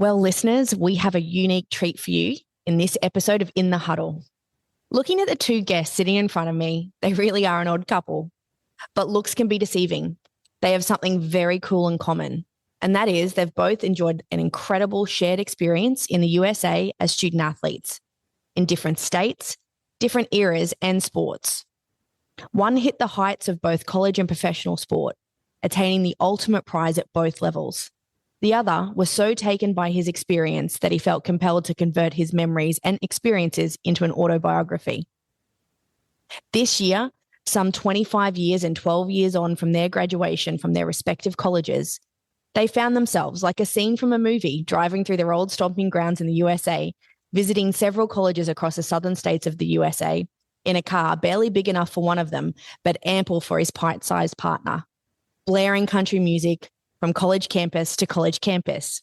Well, listeners, we have a unique treat for you in this episode of In the Huddle. Looking at the two guests sitting in front of me, they really are an odd couple, but looks can be deceiving. They have something very cool in common, and that is they've both enjoyed an incredible shared experience in the USA as student athletes in different states, different eras, and sports. One hit the heights of both college and professional sport, attaining the ultimate prize at both levels. The other was so taken by his experience that he felt compelled to convert his memories and experiences into an autobiography. This year, some 25 years and 12 years on from their graduation from their respective colleges, they found themselves like a scene from a movie driving through their old stomping grounds in the USA, visiting several colleges across the southern states of the USA in a car barely big enough for one of them, but ample for his pint-sized partner, blaring country music from college campus to college campus.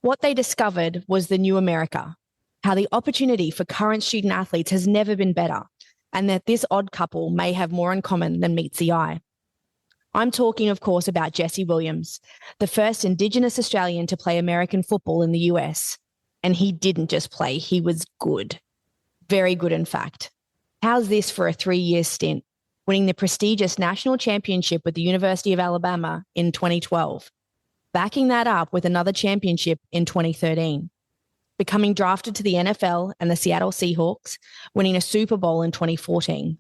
What they discovered was the new America, how the opportunity for current student athletes has never been better, and that this odd couple may have more in common than meets the eye. I'm talking, of course, about Jesse Williams, the first Indigenous Australian to play American football in the US. And he didn't just play, he was good. Very good, in fact. How's this for a 3-year stint? Winning the prestigious national championship with the University of Alabama in 2012, backing that up with another championship in 2013, becoming drafted to the NFL and the Seattle Seahawks, winning a Super Bowl in 2014.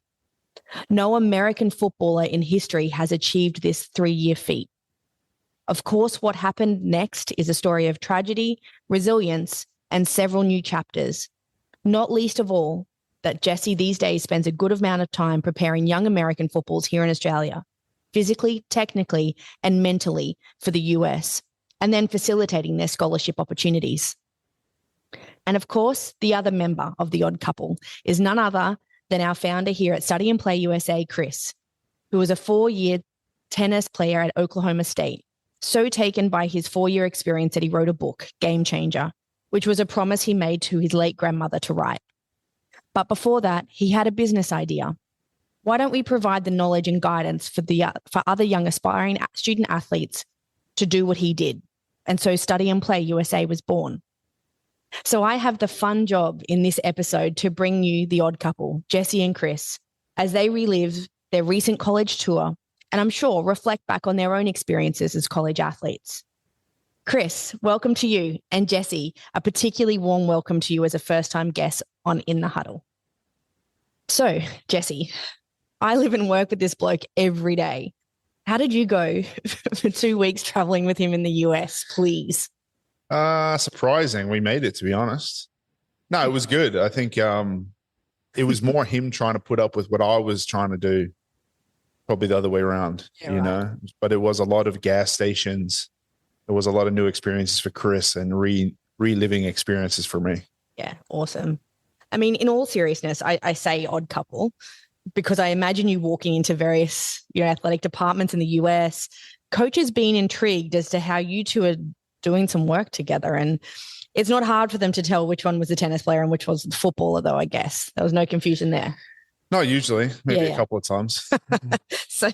No American footballer in history has achieved this 3-year feat. Of course, what happened next is a story of tragedy, resilience, and several new chapters, not least of all, that Jesse these days spends a good amount of time preparing young American footballs here in Australia, physically, technically, and mentally for the US, and then facilitating their scholarship opportunities. And of course, the other member of the odd couple is none other than our founder here at Study and Play USA, Chris, who was a 4-year tennis player at Oklahoma State, so taken by his 4-year experience that he wrote a book, Game Changer, which was a promise he made to his late grandmother to write. But before that, he had a business idea. Why don't we provide the knowledge and guidance for other young aspiring student athletes to do what he did? And so Study and Play USA was born. So I have the fun job in this episode to bring you the odd couple, Jesse and Chris, as they relive their recent college tour and I'm sure reflect back on their own experiences as college athletes. Chris, welcome to you, and Jesse, a particularly warm welcome to you as a first-time guest on In the Huddle. So, Jesse, I live and work with this bloke every day. How did you go for 2 weeks traveling with him in the US, please? Surprising. We made it, to be honest. No, it was good. I think it was more him trying to put up with what I was trying to do, probably the other way around, know. But it was a lot of gas stations. There was a lot of new experiences for Chris and reliving experiences for me. Yeah, awesome. I mean, in all seriousness, I say odd couple because I imagine you walking into various athletic departments in the US, coaches being intrigued as to how you two are doing some work together. And it's not hard for them to tell which one was the tennis player and which was the footballer, though, I guess. There was no confusion there. Not usually, maybe a couple of times. So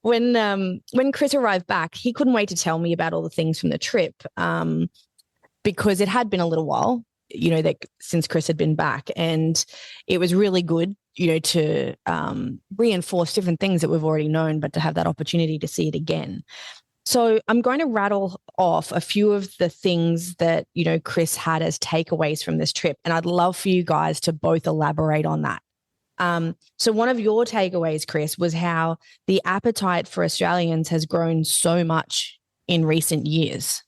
when Chris arrived back, he couldn't wait to tell me about all the things from the trip because it had been a little while, that since Chris had been back, and it was really good, to reinforce different things that we've already known, but to have that opportunity to see it again. So I'm going to rattle off a few of the things that, Chris had as takeaways from this trip, and I'd love for you guys to both elaborate on that. So one of your takeaways, Chris, was how the appetite for Australians has grown so much in recent years.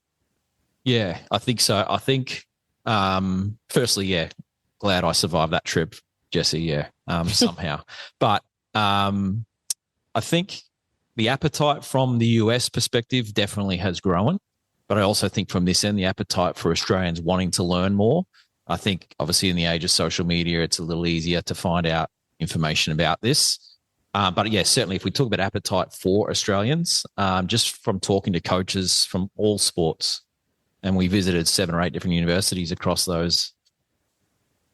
Yeah, I think so. I think, firstly, glad I survived that trip, Jesse, somehow. But I think the appetite from the US perspective definitely has grown. But I also think from this end, the appetite for Australians wanting to learn more. I think obviously in the age of social media, it's a little easier to find out information about this. But yeah, certainly if we talk about appetite for Australians, just from talking to coaches from all sports, and we visited 7 or 8 different universities across those,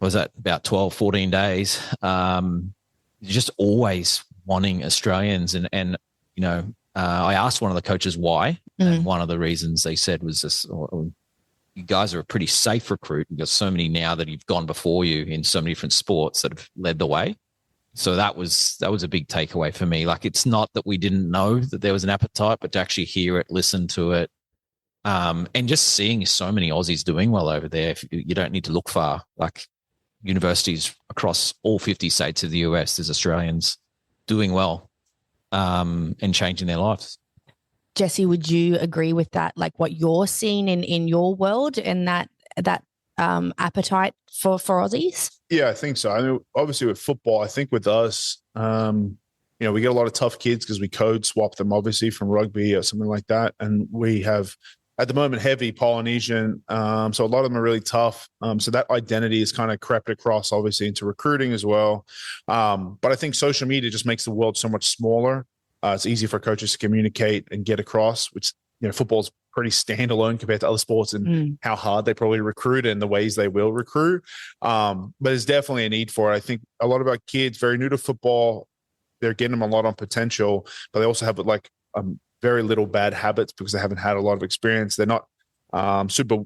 was that about 12, 14 days, just always wanting Australians. And I asked one of the coaches why, and one of the reasons they said was this, you guys are a pretty safe recruit. You've got so many now that have gone before you in so many different sports that have led the way. So that was a big takeaway for me. Like, it's not that we didn't know that there was an appetite, but to actually hear it, listen to it, and just seeing so many Aussies doing well over there. You don't need to look far. Like, universities across all 50 states of the US, there's Australians doing well and changing their lives. Jesse, would you agree with that? Like what you're seeing in your world and that appetite for Aussies? Yeah, I think so. I mean, obviously with football, I think with us, we get a lot of tough kids because we code swap them obviously from rugby or something like that. And we have at the moment heavy Polynesian. So a lot of them are really tough. So that identity is kind of crept across obviously into recruiting as well. But I think social media just makes the world so much smaller. It's easy for coaches to communicate and get across, which, football's pretty standalone compared to other sports and how hard they probably recruit and the ways they will recruit. But there's definitely a need for it. I think a lot of our kids very new to football, they're getting them a lot on potential, but they also have very little bad habits because they haven't had a lot of experience. They're not super,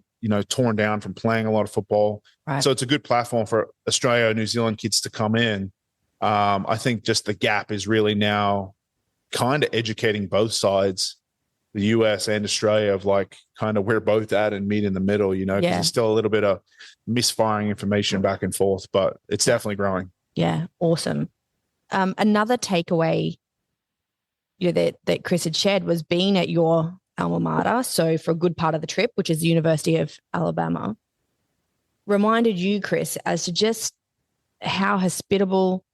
torn down from playing a lot of football. Right. So it's a good platform for Australia, New Zealand kids to come in. I think just the gap is really now kind of educating both sides, the US and Australia, of like kind of where both at and meet in the middle, because there's still a little bit of misfiring information back and forth, but it's definitely growing. Yeah. Awesome. Another takeaway that Chris had shared was being at your alma mater. So for a good part of the trip, which is the University of Alabama, reminded you, Chris, as to just how hospitable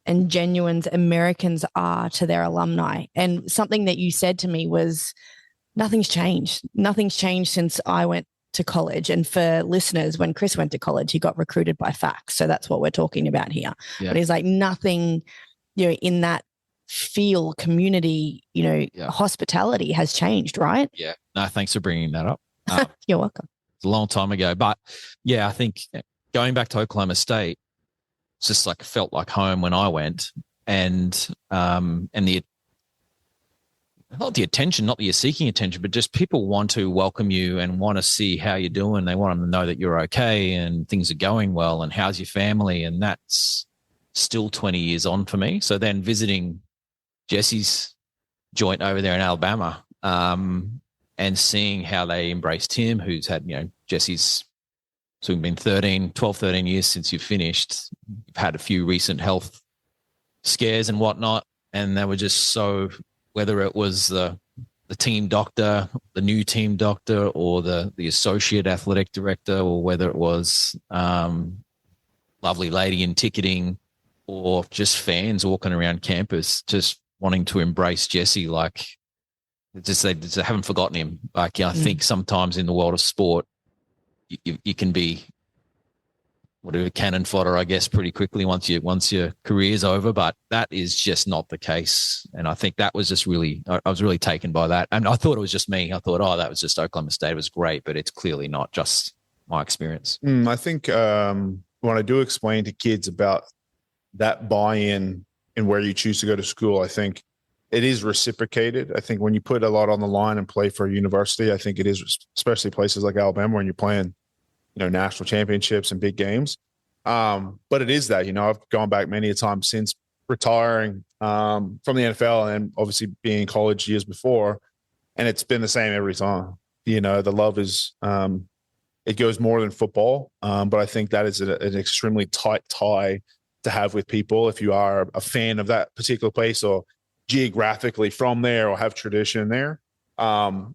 and genuine Americans are to their alumni. And something that you said to me was, nothing's changed. Nothing's changed since I went to college. And for listeners, when Chris went to college, he got recruited by Fax. So that's what we're talking about here. Yeah. But he's like, nothing, in that community, hospitality has changed, right? Yeah. No, thanks for bringing that up. You're welcome. It's a long time ago. But yeah, I think going back to Oklahoma State, it's just like felt like home when I went, and the not the attention, not that you're seeking attention, but just people want to welcome you and want to see how you're doing. They want to know that you're okay and things are going well and how's your family. And that's still 20 years on for me. So then visiting Jesse's joint over there in Alabama, and seeing how they embraced him, who's had, Jesse's, so it's been 12, 13 years since you've finished. You've had a few recent health scares and whatnot. And they were just so, whether it was the team doctor, the new team doctor, or the associate athletic director, or whether it was lovely lady in ticketing, or just fans walking around campus, just wanting to embrace Jesse. Like, they haven't forgotten him. Like, I think sometimes in the world of sport, you can be whatever cannon fodder, I guess, pretty quickly once your career's over, but that is just not the case. And I think that was just really, I was really taken by that. And I thought it was just me. I thought, that was just Oklahoma State. It was great, but it's clearly not just my experience. I think when I do explain to kids about that buy-in and where you choose to go to school, I think it is reciprocated. I think when you put a lot on the line and play for a university, I think it is, especially places like Alabama when you're playing, national championships and big games. But it is that, I've gone back many a time since retiring from the NFL and obviously being in college years before, and it's been the same every time. The love is, it goes more than football. But I think that is an extremely tight tie to have with people if you are a fan of that particular place or geographically from there or have tradition there,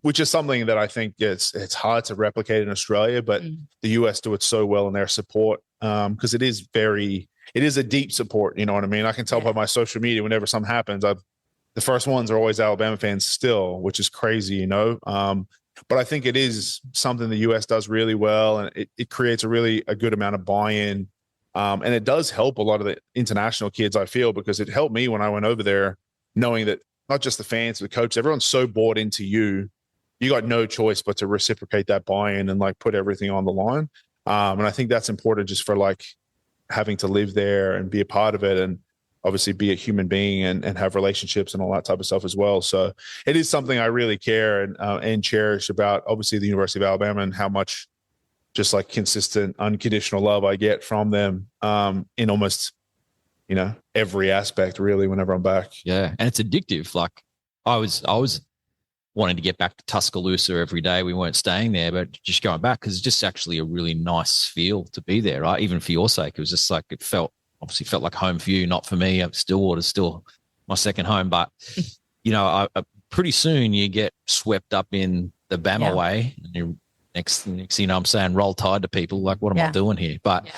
which is something that I think it's hard to replicate in Australia, but the US do it so well in their support, because it is a deep support. You know what I mean? I can tell by my social media whenever something happens, the first ones are always Alabama fans still, which is crazy, but I think it is something the US does really well, and it creates a good amount of buy-in. And it does help a lot of the international kids, I feel, because it helped me when I went over there, knowing that not just the fans, the coach, everyone's so bought into you. You got no choice but to reciprocate that buy-in and like put everything on the line. And I think that's important just for like having to live there and be a part of it, and obviously be a human being and have relationships and all that type of stuff as well. So it is something I really care and cherish about obviously the University of Alabama and how much just like consistent, unconditional love I get from them in almost, every aspect really whenever I'm back. Yeah. And it's addictive. Like I was wanting to get back to Tuscaloosa every day. We weren't staying there, but just going back because it's just actually a really nice feel to be there, right? Even for your sake, it was just like obviously felt like home for you, not for me. Stillwater's still my second home, but pretty soon you get swept up in the Bama way, and you next I'm saying roll tide to people like, what am I doing here? But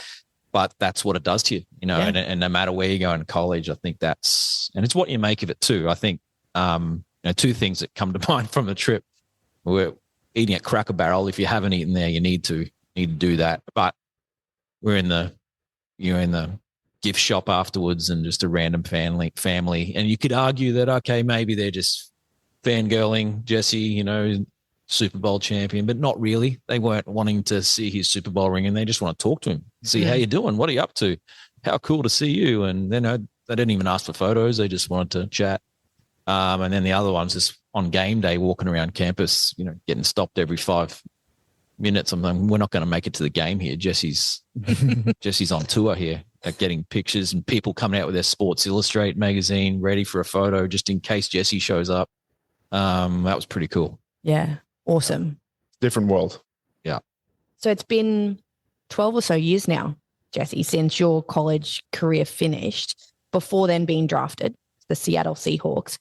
that's what it does to you, and no matter where you go in college, I think and it's what you make of it too. I think, two things that come to mind from the trip. We're eating at Cracker Barrel. If you haven't eaten there, you need to do that. But we're in the gift shop afterwards and just a random family. And you could argue that, okay, maybe they're just fangirling Jesse, Super Bowl champion, but not really. They weren't wanting to see his Super Bowl ring and they just want to talk to him, see how you're doing. What are you up to? How cool to see you. And then they didn't even ask for photos. They just wanted to chat. And then the other one's just on game day, walking around campus, getting stopped every 5 minutes. I'm like, we're not going to make it to the game here. Jesse's on tour here, getting pictures and people coming out with their Sports Illustrated magazine, ready for a photo just in case Jesse shows up. That was pretty cool. Yeah. Awesome. Different world. Yeah. So it's been 12 or so years now, Jesse, since your college career finished, before then being drafted, the Seattle Seahawks.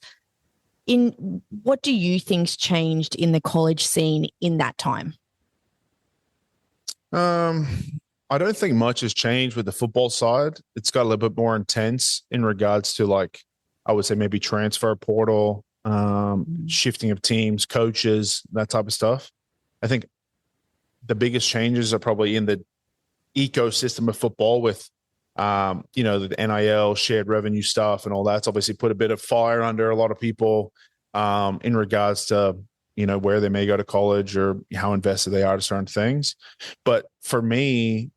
What do you think's changed in the college scene in that time? I don't think much has changed with the football side. It's got a little bit more intense in regards to, like, I would say maybe transfer portal, shifting of teams, coaches, that type of stuff. I think the biggest changes are probably in the ecosystem of football with, the NIL, shared revenue stuff and all that's obviously put a bit of fire under a lot of people in regards to, where they may go to college or how invested they are to certain things. But for me,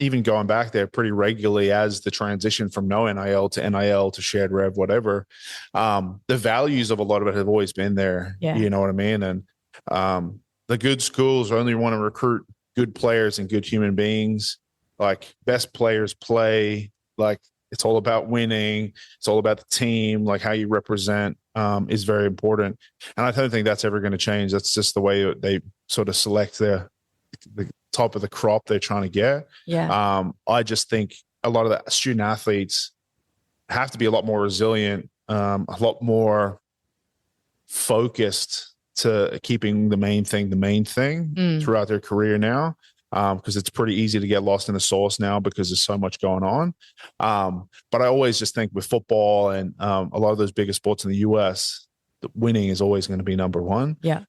even going back there pretty regularly as the transition from no NIL to shared rev, whatever, the values of a lot of it have always been there. Yeah. You know what I mean? And the good schools only want to recruit good players and good human beings. Like, best players play. Like, it's all about winning. It's all about the team. Like, how you represent is very important. And I don't think that's ever going to change. That's just the way they sort of select the top of the crop they're trying to get. Yeah. I just think a lot of the student athletes have to be a lot more resilient, a lot more focused to keeping the main thing throughout their career now. Because it's pretty easy to get lost in the sauce now because there's so much going on. But I always just think with football and a lot of those bigger sports in the US, winning is always going to be number one. Yeah.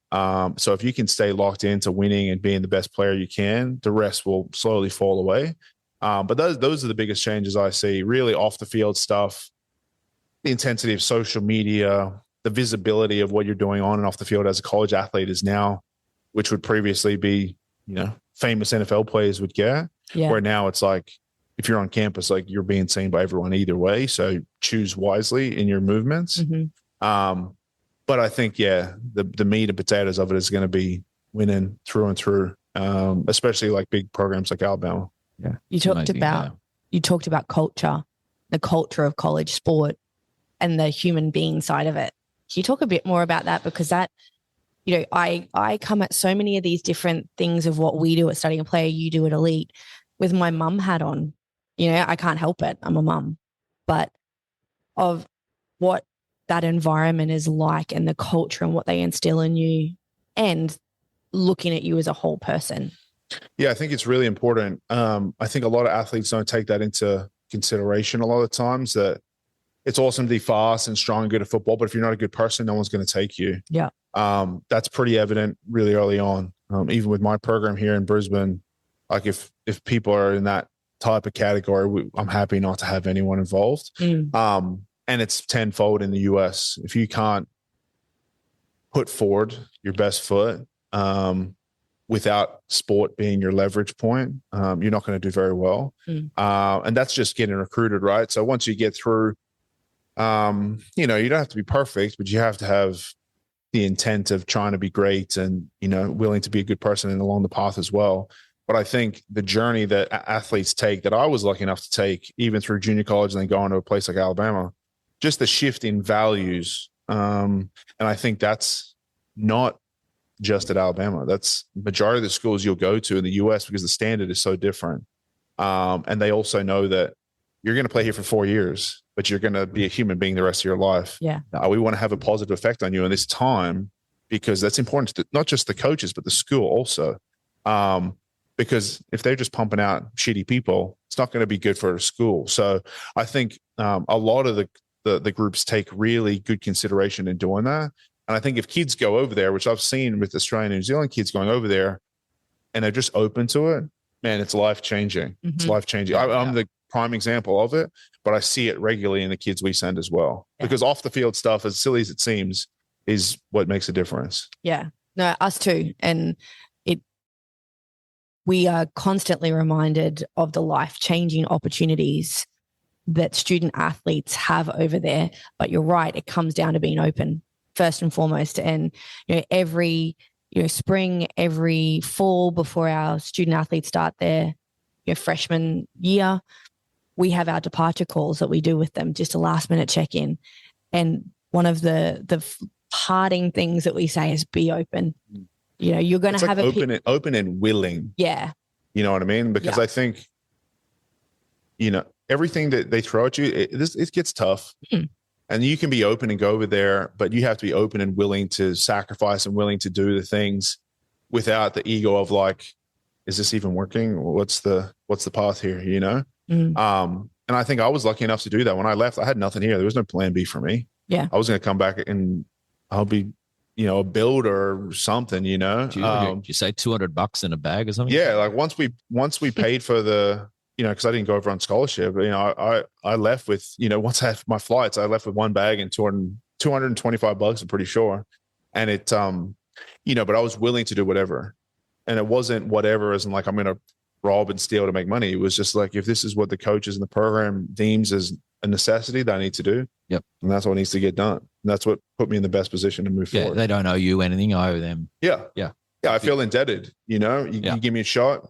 So if you can stay locked into winning and being the best player you can, the rest will slowly fall away. But those are the biggest changes I see, really off the field stuff, the intensity of social media, the visibility of what you're doing on and off the field as a college athlete is now, which would previously be, famous NFL players would get, where now it's like, if you're on campus, like, you're being seen by everyone either way. So choose wisely in your movements. Mm-hmm. But I think, the meat and potatoes of it is going to be winning through and through, especially like big programs like Alabama. Yeah. You talked about culture, the culture of college sport and the human being side of it. Can you talk a bit more about that? Because that, I come at so many of these different things of what we do at Studying a Player, you do at Elite, with my mum hat on. I can't help it. I'm a mum. But of what that environment is like and the culture and what they instill in you and looking at you as a whole person. Yeah, I think it's really important. I think a lot of athletes don't take that into consideration a lot of times, that it's awesome to be fast and strong and good at football, but if you're not a good person, no one's going to take you. Yeah. That's pretty evident really early on. Even with my program here in Brisbane, like if people are in that type of category, I'm happy not to have anyone involved. And it's tenfold in the US. If you can't put forward your best foot without sport being your leverage point, you're not going to do very well. And that's just getting recruited, right? So once you get through, you don't have to be perfect, but you have to have the intent of trying to be great and, willing to be a good person and along the path as well. But I think the journey that athletes take, that I was lucky enough to take, even through junior college and then going to a place like Alabama, just the shift in values. And I think that's not just at Alabama. That's majority of the schools you'll go to in the US, because the standard is so different. And they also know that you're going to play here for 4 years, but you're going to be a human being the rest of your life. Yeah. We want to have a positive effect on you in this time, because that's important to not just the coaches, but the school also. Because if they're just pumping out shitty people, it's not going to be good for a school. So I think a lot of the groups take really good consideration in doing that. And I think if kids go over there, which I've seen with Australian and New Zealand kids going over there, and they're just open to it, man, it's life-changing. Mm-hmm. It's life-changing. I'm the prime example of it, but I see it regularly in the kids we send as well. Yeah. Because off-the-field stuff, as silly as it seems, is what makes a difference. Yeah. No, us too. And we are constantly reminded of the life-changing opportunities that student athletes have over there. But you're right, it comes down to being open first and foremost. And every spring, every fall, before our student athletes start their freshman year, we have our departure calls that we do with them, just a last-minute check-in. And one of the parting things that we say is be open. You're going to have open and willing. Yeah. You know what I mean? Because I think, everything that they throw at you, it gets tough. Mm. And you can be open and go over there, but you have to be open and willing to sacrifice and willing to do the things without the ego of like, is this even working? What's the path here? Mm. And I think I was lucky enough to do that. When I left, I had nothing here. There was no plan B for me. Yeah. I was going to come back and I'll be, a builder or something, Did you say $200 in a bag or something? Yeah. Like once we paid for the, because I didn't go over on scholarship, I left with, once I had my flights, I left with one bag and $225, I'm pretty sure. And it, but I was willing to do whatever. And it wasn't whatever as in like, I'm going to rob and steal to make money. It was just like, if this is what the coaches and the program deems as a necessity that I need to do. Yep. And that's what needs to get done. And that's what put me in the best position to move forward. They don't owe you anything. I owe them. Yeah. I feel indebted. You give me a shot.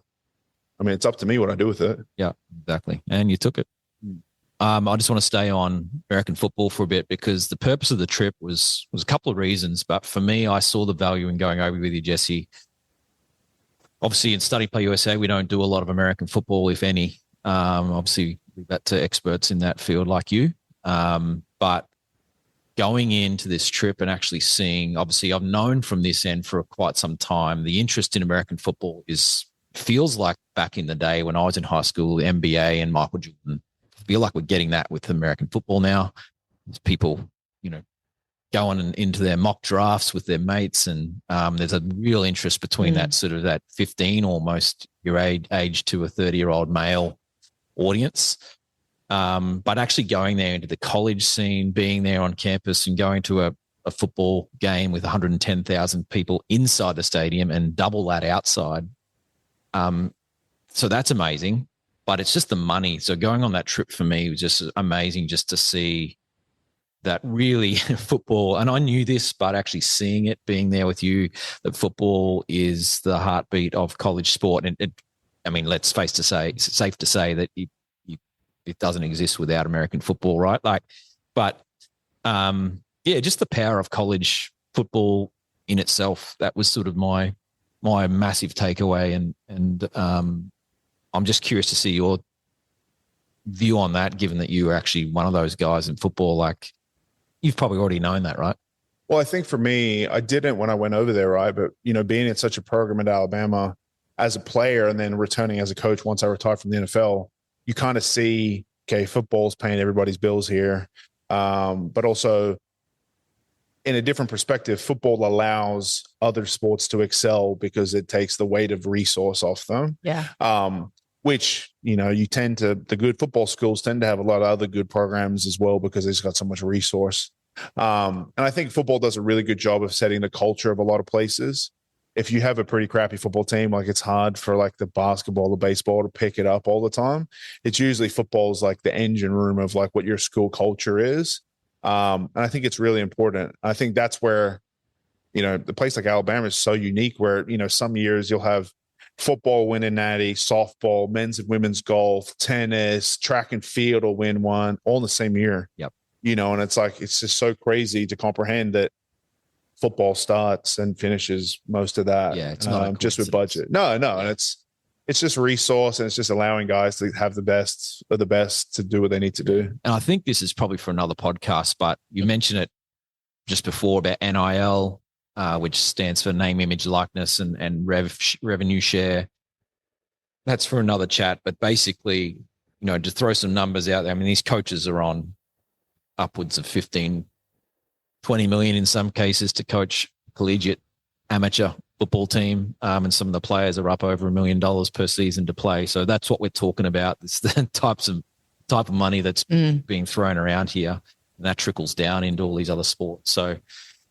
I mean, it's up to me what I do with it. Yeah, exactly. And you took it. I just want to stay on American football for a bit, because the purpose of the trip was a couple of reasons. But for me, I saw the value in going over with you, Jesse. Obviously, in Study Play USA, we don't do a lot of American football, if any. Obviously, we've got experts in that field like you. But going into this trip and actually seeing, obviously, I've known from this end for quite some time, the interest in American football feels like back in the day when I was in high school, the NBA and Michael Jordan. I feel like we're getting that with American football now. There's people, going into their mock drafts with their mates, and there's a real interest between that sort of that 15 almost your age to a 30-year-old male audience. But actually going there into the college scene, being there on campus and going to a football game with 110,000 people inside the stadium and double that outside. So that's amazing, but it's just the money. So going on that trip for me was just amazing, just to see that really football, and I knew this, but actually seeing it, being there with you, that football is the heartbeat of college sport. And let's face to say, it's safe to say that it doesn't exist without American football, right? Just the power of college football in itself. That was sort of my massive takeaway. And I'm just curious to see your view on that, given that you were actually one of those guys in football. Like, you've probably already known that, right? Well, I think for me, I didn't when I went over there, right? But, being in such a program at Alabama as a player and then returning as a coach once I retired from the NFL, you kind of see, okay, football's paying everybody's bills here. But also in a different perspective, football allows other sports to excel because it takes the weight of resource off them. Yeah. Which, the good football schools tend to have a lot of other good programs as well because they've got so much resource. And I think football does a really good job of setting the culture of a lot of places. If you have a pretty crappy football team, like it's hard for like the basketball, the baseball to pick it up all the time. It's usually football's like the engine room of like what your school culture is. And I think it's really important. I think that's where, the place like Alabama is so unique where, some years you'll have football win a natty, softball, men's and women's golf, tennis, track and field will win one all in the same year. Yep. You know, and it's like, it's just so crazy to comprehend that football starts and finishes most of that. Yeah, it's not just with budget. No. Yeah. And it's just resource, and it's just allowing guys to have the best of the best to do what they need to do. And I think this is probably for another podcast, but you mentioned it just before about NIL, which stands for name, image, likeness, and revenue share. That's for another chat. But basically, you know, to throw some numbers out there, I mean, these coaches are on upwards of 15, 20 million in some cases to coach collegiate amateur football team. And some of the players are up over $1 million per season to play. So that's what we're talking about. It's the type of money that's being thrown around here. And that trickles down into all these other sports. So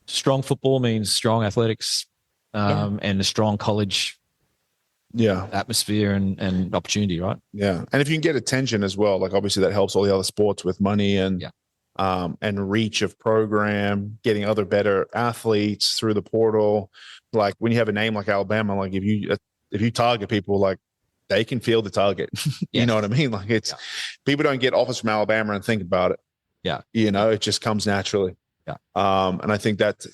strong football means strong athletics, and a strong college atmosphere and opportunity, right? Yeah. And if you can get attention as well, like obviously that helps all the other sports with money and reach of program, getting other better athletes through the portal. Like when you have a name like Alabama, like if you target people, like they can feel the target. You know what I mean? Like it's people don't get offers from Alabama and think about it. Yeah. You know, it just comes naturally. Yeah. And I think that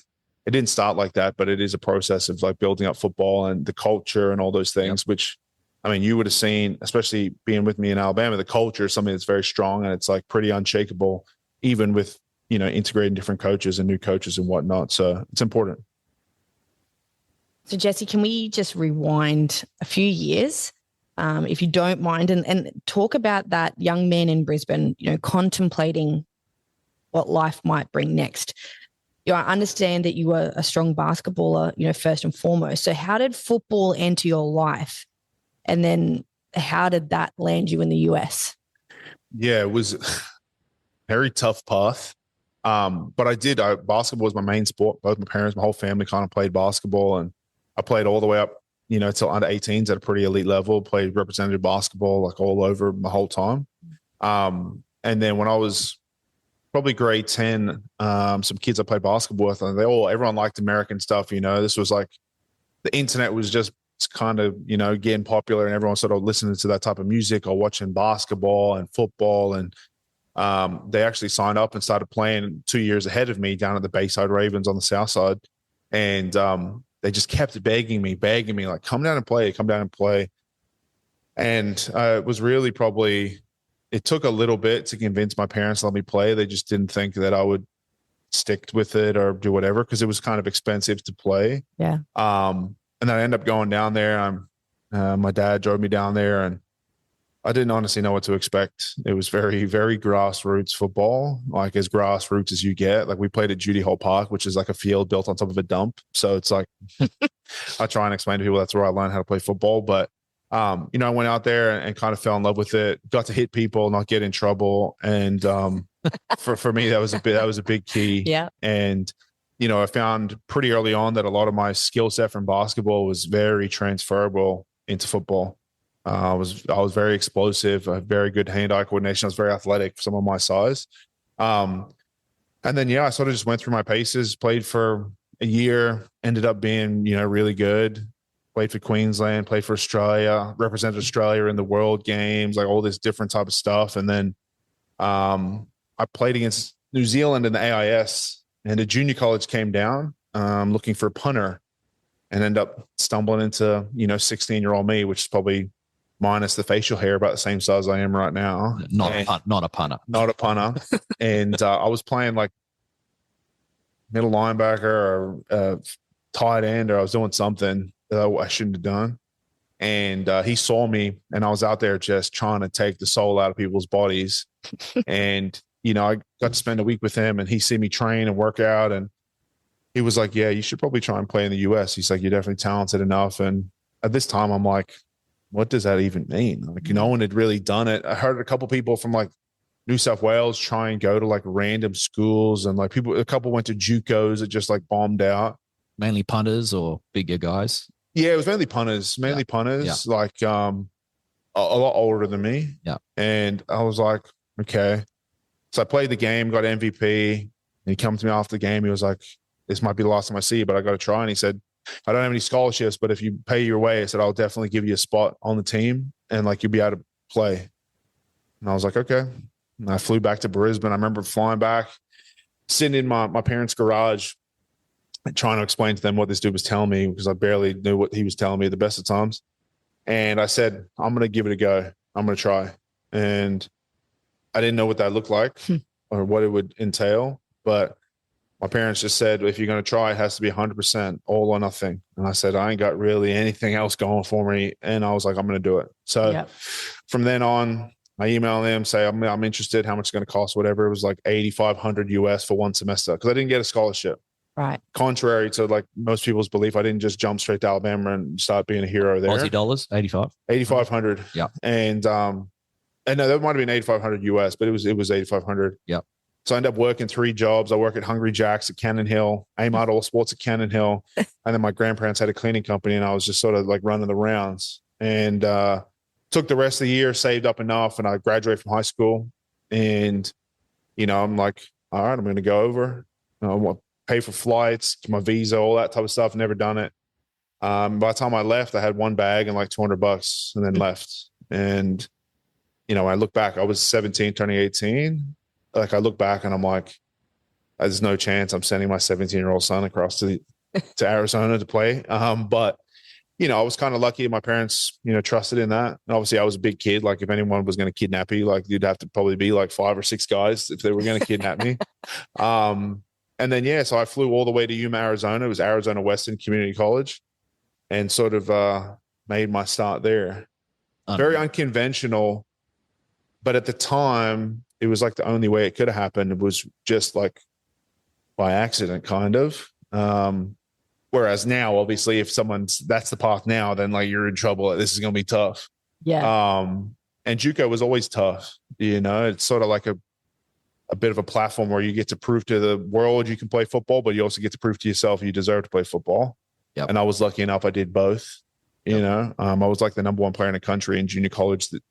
it didn't start like that, but it is a process of like building up football and the culture and all those things, which, I mean, you would have seen, especially being with me in Alabama, the culture is something that's very strong and it's like pretty unshakable, even with, you know, integrating different coaches and new coaches and whatnot. So it's important. So Jesse, can we just rewind a few years, if you don't mind, and talk about that young man in Brisbane, you know, contemplating what life might bring next. You know, I understand that you were a strong basketballer, you know, first and foremost. So how did football enter your life? And then how did that land you in the US? Yeah, it was a very tough path. But basketball was my main sport. Both my parents, my whole family kind of played basketball, and I played all the way up, you know, till under 18s at a pretty elite level, played representative basketball like all over my whole time. And then when I was probably grade 10, some kids I played basketball with, and everyone liked American stuff. You know, this was like the internet was just kind of, you know, getting popular, and everyone sort of listening to that type of music or watching basketball and football. And they actually signed up and started playing 2 years ahead of me down at the Bayside Ravens on the south side. And they just kept begging me, like, come down and play. And it was really it took a little bit to convince my parents to let me play. They just didn't think that I would stick with it or do whatever, because it was kind of expensive to play. Yeah. And then I ended up going down there. My dad drove me down there, and I didn't honestly know what to expect. It was very, very grassroots football, like as grassroots as you get. Like we played at Judy Hall Park, which is like a field built on top of a dump. So it's like, I try and explain to people that's where I learned how to play football. But, you know, I went out there and kind of fell in love with it, got to hit people, not get in trouble. And for me, that was a big key. Yeah. And, you know, I found pretty early on that a lot of my skill set from basketball was very transferable into football. I was very explosive. I had very good hand-eye coordination. I was very athletic for someone my size. And then, I sort of just went through my paces, played for a year, ended up being, you know, really good. Played for Queensland, played for Australia, represented Australia in the World Games, like all this different type of stuff. And then I played against New Zealand in the AIS, and a junior college came down looking for a punter, and ended up stumbling into, you know, 16-year-old me, which is probably minus the facial hair, about the same size I am right now. Not a punter. And I was playing like middle linebacker or tight end, or I was doing something that I shouldn't have done. And he saw me, and I was out there just trying to take the soul out of people's bodies. And, you know, I got to spend a week with him, and he see me train and work out. And he was like, yeah, you should probably try and play in the US. He's like, you're definitely talented enough. And at this time, I'm like, what does that even mean? Like, no one had really done it. I heard a couple people from like New South Wales try and go to like random schools, and like a couple went to JUCOs that just like bombed out. Mainly punters or bigger guys? Yeah, it was mainly punters, like a lot older than me. Yeah. And I was like, okay. So I played the game, got MVP, and he came to me after the game. He was like, this might be the last time I see you, but I got to try. And he said, I don't have any scholarships, but if you pay your way, I said, I'll definitely give you a spot on the team and like you'll be able to play. And I was like, okay. And I flew back to Brisbane. I remember flying back, sitting in my parents' garage, trying to explain to them what this dude was telling me because I barely knew what he was telling me at the best of times. And I said, I'm going to give it a go. I'm going to try. And I didn't know what that looked like or what it would entail, but my parents just said, if you're going to try, it has to be 100% all or nothing. And I said, I ain't got really anything else going for me. And I was like, I'm going to do it. So from then on, I emailed them, say, I'm interested, how much it's going to cost, whatever. It was like $8,500 US for one semester because I didn't get a scholarship. Right. Contrary to like most people's belief, I didn't just jump straight to Alabama and start being a hero there. Aussie dollars, 8,500. Yeah. And no, that might have been 8,500 US, but it was 8,500. Yeah. So I ended up working 3 jobs. I work at Hungry Jack's at Cannon Hill, aim out all sports at Cannon Hill. And then my grandparents had a cleaning company and I was just sort of like running the rounds and took the rest of the year, saved up enough, and I graduated from high school. And, I'm like, all right, I'm going to go over. I want to pay for flights, my visa, all that type of stuff. Never done it. By the time I left, I had one bag and like $200 and then left. And, when I look back, I was 17, turning 18. Like I look back and I'm like, there's no chance I'm sending my 17-year-old son across to Arizona to play. But, I was kind of lucky. My parents, trusted in that. And obviously I was a big kid. Like if anyone was going to kidnap you, like you'd have to probably be like 5 or 6 guys if they were going to kidnap me. And then, so I flew all the way to Yuma, Arizona. It was Arizona Western Community College and sort of made my start there. Very unconventional. But at the time, it was like the only way it could have happened. It was just like by accident, kind of. Whereas now, obviously, if that's the path now, then like you're in trouble. This is going to be tough. Yeah. And JUCO was always tough. It's sort of like a bit of a platform where you get to prove to the world you can play football, but you also get to prove to yourself you deserve to play football. Yep. And I was lucky enough I did both. I was like the number 1 player in the country in junior college that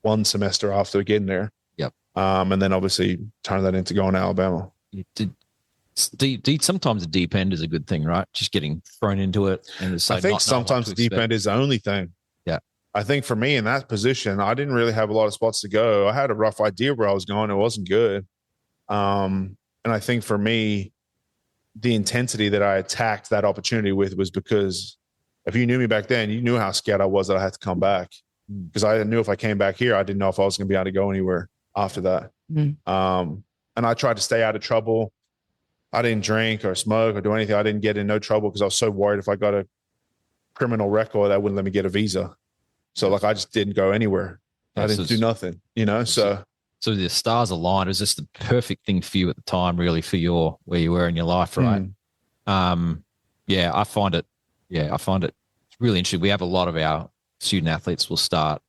one semester after getting there. Yep. And then obviously turn that into going to Alabama. Sometimes the deep end is a good thing, right? Just getting thrown into it. And I think sometimes the deep end is the only thing. Yeah. I think for me in that position, I didn't really have a lot of spots to go. I had a rough idea where I was going. It wasn't good. And I think for me, the intensity that I attacked that opportunity with was because if you knew me back then, you knew how scared I was that I had to come back. Because I knew if I came back here, I didn't know if I was going to be able to go anywhere after that. And I tried to stay out of trouble. I didn't drink or smoke or do anything. I didn't get in no trouble because I was so worried if I got a criminal record, that wouldn't let me get a visa. So like I just didn't go anywhere. I didn't do nothing, So the stars aligned. It was just the perfect thing for you at the time, really, for where you were in your life, right? I find it really interesting. We have a lot of our student athletes will start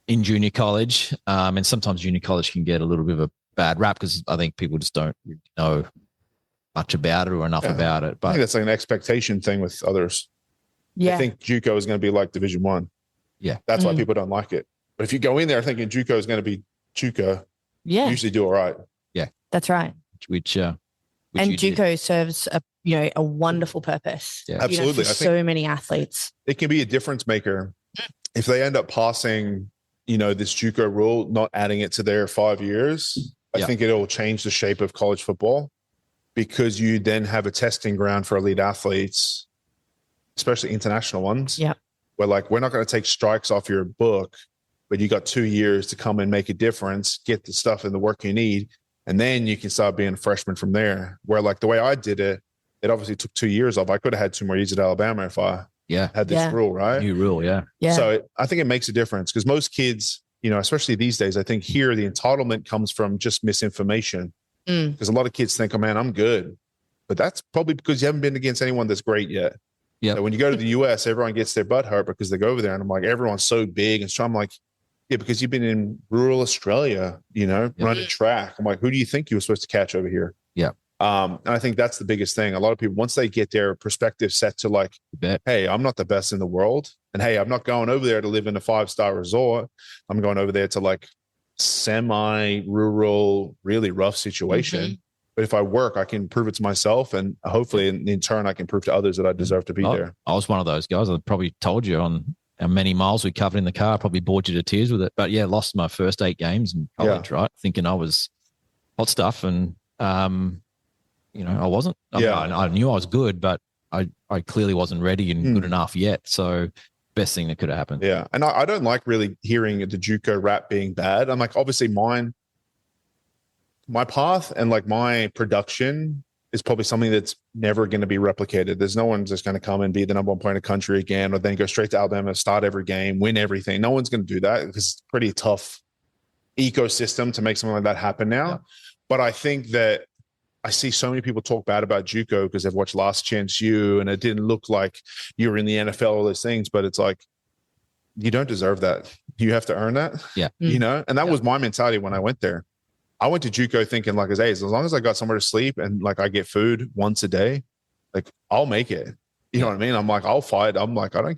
in junior college, and sometimes junior college can get a little bit of a bad rap because I think people just don't know much about it or enough about it. But I think that's like an expectation thing with others. Yeah, I think JUCO is going to be like Division 1. Yeah, that's why people don't like it. But if you go in there thinking JUCO is going to be JUCO, you usually do all right. Yeah, that's right. Which and JUCO serves a wonderful purpose. Yeah, absolutely. For so many athletes, it can be a difference maker if they end up passing. This JUCO rule, not adding it to their 5 years. I think it'll change the shape of college football because you then have a testing ground for elite athletes, especially international ones. Yeah, where like we're not going to take strikes off your book, but you got 2 years to come and make a difference, get the stuff and the work you need, and then you can start being a freshman from there. Where like the way I did it, it obviously took 2 years off. I could have had 2 more years at Alabama if I had this rule, right? New rule, yeah. So I think it makes a difference because most kids, especially these days, I think here the entitlement comes from just misinformation because a lot of kids think, oh man, I'm good. But that's probably because you haven't been against anyone that's great yet. Yeah. So when you go to the US, everyone gets their butt hurt because they go over there and I'm like, everyone's so big and strong. I'm like, yeah, because you've been in rural Australia, running track. I'm like, who do you think you were supposed to catch over here? Yeah. And I think that's the biggest thing. A lot of people, once they get their perspective set to like, hey, I'm not the best in the world. And hey, I'm not going over there to live in a 5-star resort. I'm going over there to like semi-rural, really rough situation. But if I work, I can prove it to myself, and hopefully in turn, I can prove to others that I deserve to be there. I was one of those guys. I probably told you on how many miles we covered in the car. I probably bored you to tears with it. But yeah, lost my first 8 games in college, right? Thinking I was hot stuff, and I wasn't. I knew I was good, but I clearly wasn't ready and good enough yet. So best thing that could have happened. Yeah. And I don't like really hearing the JUCO rap being bad. I'm like, obviously my path and like my production is probably something that's never going to be replicated. There's no one's just going to come and be the number 1 player in the country again, or then go straight to Alabama, start every game, win everything. No one's going to do that because it's a pretty tough ecosystem to make something like that happen now. Yeah. But I think that I see so many people talk bad about JUCO because they've watched Last Chance U and it didn't look like you were in the NFL, all those things. But it's like, you don't deserve that. You have to earn that. Yeah. And that was my mentality when I went there. I went to JUCO thinking like, hey, as long as I got somewhere to sleep and like I get food once a day, like I'll make it. You know what I mean? I'm like, I'll fight. I'm like, I don't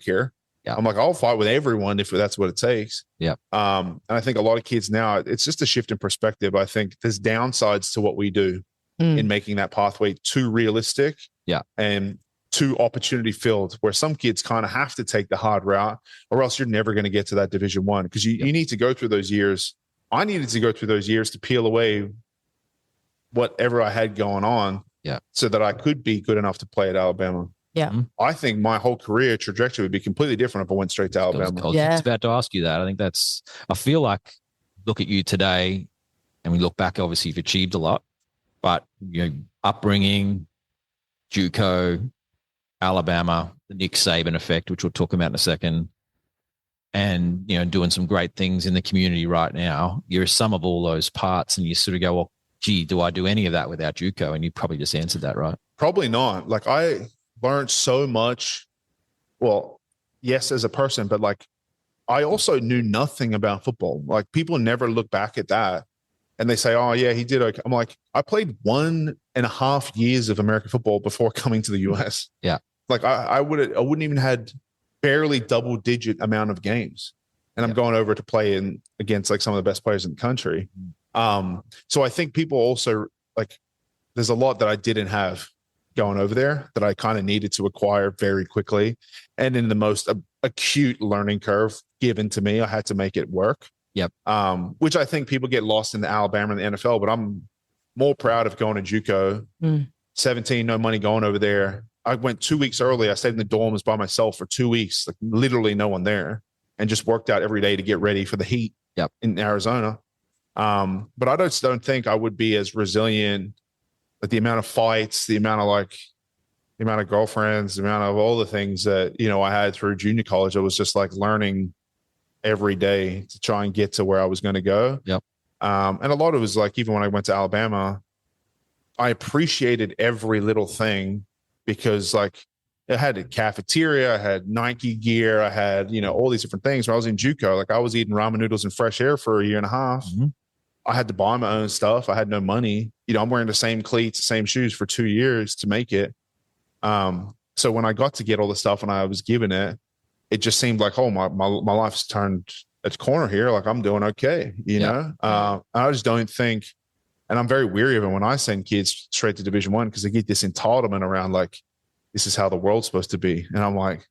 care. Yeah. I'm like, I'll fight with everyone if that's what it takes. Yeah. And I think a lot of kids now, it's just a shift in perspective. I think there's downsides to what we do in making that pathway too realistic. Yeah. And too opportunity filled, where some kids kind of have to take the hard route, or else you're never going to get to that Division I, because you need to go through those years. I needed to go through those years to peel away whatever I had going on, so that I could be good enough to play at Alabama. Yeah. I think my whole career trajectory would be completely different if I went straight to Alabama. I was just about to ask you that. I feel like, look at you today, and we look back, obviously you've achieved a lot, but upbringing, JUCO, Alabama, the Nick Saban effect, which we'll talk about in a second, and doing some great things in the community right now. You're a sum of all those parts, and you sort of go, well, gee, do I do any of that without JUCO? And you probably just answered that, right? Probably not. Like, I learned so much. Well, yes, as a person, but like I also knew nothing about football. Like, people never look back at that and they say, oh yeah, he did okay. I'm like, I played 1.5 years of American football before coming to the US. Yeah. Like I wouldn't even had barely double-digit amount of games, and I'm going over to play against like some of the best players in the country. So I think people also, like, there's a lot that I didn't have going over there that I kind of needed to acquire very quickly, and in the most acute learning curve given to me, I had to make it work. Yep. Which I think people get lost in the Alabama and the NFL, but I'm more proud of going to JUCO. 17, no money, going over there. I went 2 weeks early. I stayed in the dorms by myself for 2 weeks, like literally no one there, and just worked out every day to get ready for the heat in Arizona. But I just don't think I would be as resilient. Like, the amount of fights, the amount of girlfriends, the amount of all the things that, I had through junior college, I was just like learning every day to try and get to where I was going to go. Yep. And a lot of it was like, even when I went to Alabama, I appreciated every little thing, because like I had a cafeteria, I had Nike gear, I had, all these different things. When I was in JUCO, like I was eating ramen noodles and fresh air for 1.5 years. I had to buy my own stuff. I had no money. I'm wearing the same cleats, the same shoes for 2 years to make it. So when I got to get all the stuff and I was given it, it just seemed like, oh, my life's turned its corner here. Like, I'm doing okay, I just don't think, and I'm very weary of it when I send kids straight to Division I, because they get this entitlement around like, this is how the world's supposed to be. And I'm like,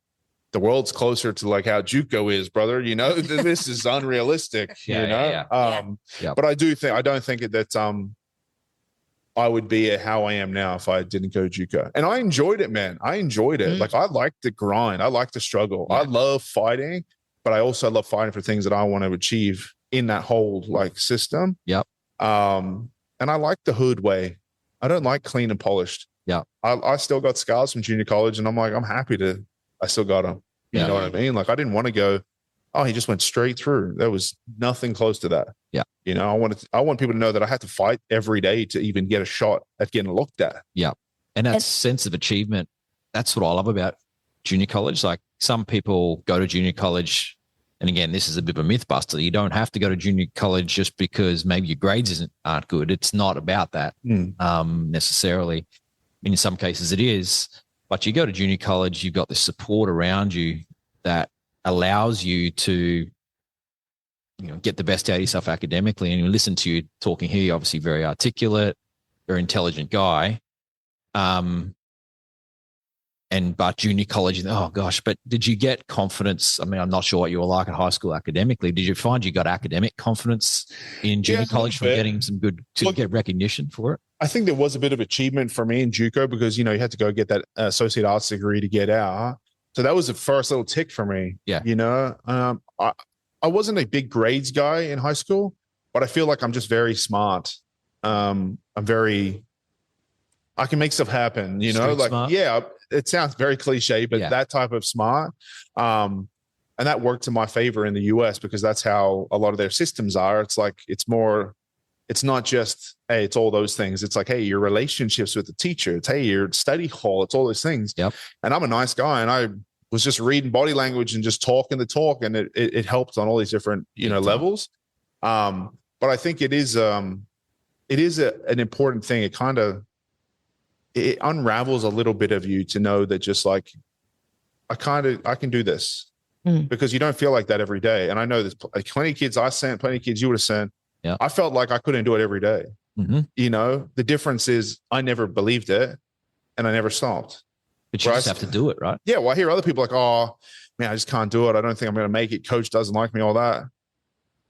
the world's closer to like how JUCO is, brother. This is unrealistic. But I don't think that I would be at how I am now if I didn't go JUCO. And I enjoyed it, man. I enjoyed it. Like, I like the grind. I like the struggle. I love fighting, but I also love fighting for things that I want to achieve in that whole like system. Yep. And I like the hood way. I don't like clean and polished. Yeah. I still got scars from junior college, and I'm like, I'm happy I still got them. You know what I mean? Like, I didn't want to go, oh, he just went straight through. There was nothing close to that. Yeah. I want people to know that I had to fight every day to even get a shot at getting looked at. Yeah. And that sense of achievement, that's what I love about junior college. Like, some people go to junior college, and again, this is a bit of a myth buster. You don't have to go to junior college just because maybe your grades aren't good. It's not about that necessarily. In some cases it is, but you go to junior college, you've got the support around you that allows you to, get the best out of yourself academically. And you listen to you talking here, you're obviously very articulate, very intelligent guy. But junior college, oh gosh, but did you get confidence? I mean, I'm not sure what you were like at high school academically. Did you find you got academic confidence in junior college from getting some good, to get recognition for it? I think there was a bit of achievement for me in JUCO because, you had to go get that associate arts degree to get out. So that was the first little tick for me. Yeah. I wasn't a big grades guy in high school, but I feel like I'm just very smart. I can make stuff happen, Smart. Yeah, it sounds very cliche, but that type of smart. And that worked to my favor in the US because that's how a lot of their systems are. It's like, it's not just, hey, it's all those things. It's like, hey, your relationships with the teacher. It's, hey, your study hall. It's all those things. Yep. And I'm a nice guy and I was just reading body language and just talking the talk. And it helped on all these different, levels. But I think it is an important thing. It unravels a little bit of you to know that just like, I can do this because you don't feel like that every day. And I know there's plenty of kids I sent, plenty of kids you would have sent. Yeah. I felt like I couldn't do it every day. Mm-hmm. The difference is I never believed it and I never stopped. But you just have to do it, right? Yeah. Well, I hear other people like, oh man, I just can't do it. I don't think I'm going to make it. Coach doesn't like me, all that.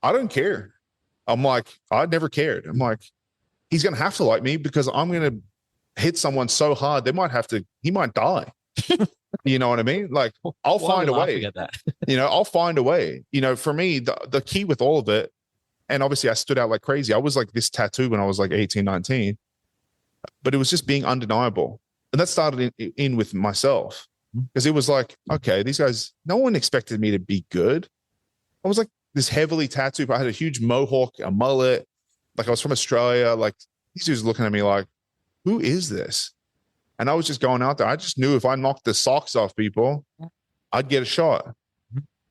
I don't care. I'm like, I never cared. I'm like, he's going to have to like me because I'm going to hit someone so hard. He might die. You know what I mean? Like I'll find a way. At that? I'll find a way. For me, the key with all of it, and obviously I stood out like crazy. I was like this tattoo when I was like 18, 19, but it was just being undeniable. And that started in with myself because it was like, okay, these guys, no one expected me to be good. I was like this heavily tattooed. I had a huge mohawk, a mullet. Like I was from Australia. Like these dudes looking at me like, who is this? And I was just going out there. I just knew if I knocked the socks off people, I'd get a shot.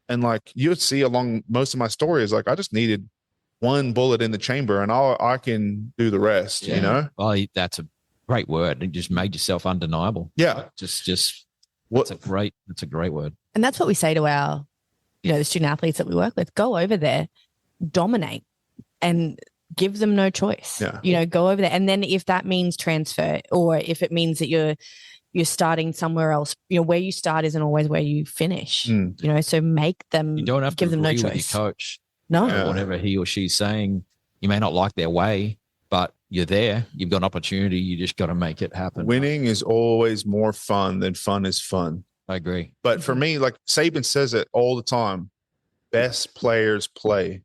And like you'd see along most of my stories, like I just needed one bullet in the chamber and I can do the rest, Well, that's a great word. It just made yourself undeniable. Yeah. Just that's a great word. And that's what we say to our, the student athletes that we work with. Go over there, dominate and give them no choice. Yeah. Go over there. And then if that means transfer or if it means that you're starting somewhere else, where you start isn't always where you finish, so make them, you don't have give to them no agree choice. With your coach. No. Whatever he or she's saying, you may not like their way, but you're there. You've got an opportunity. You just got to make it happen. Winning is always more fun than fun is fun. I agree. But for me, like Saban says it all the time, best players play.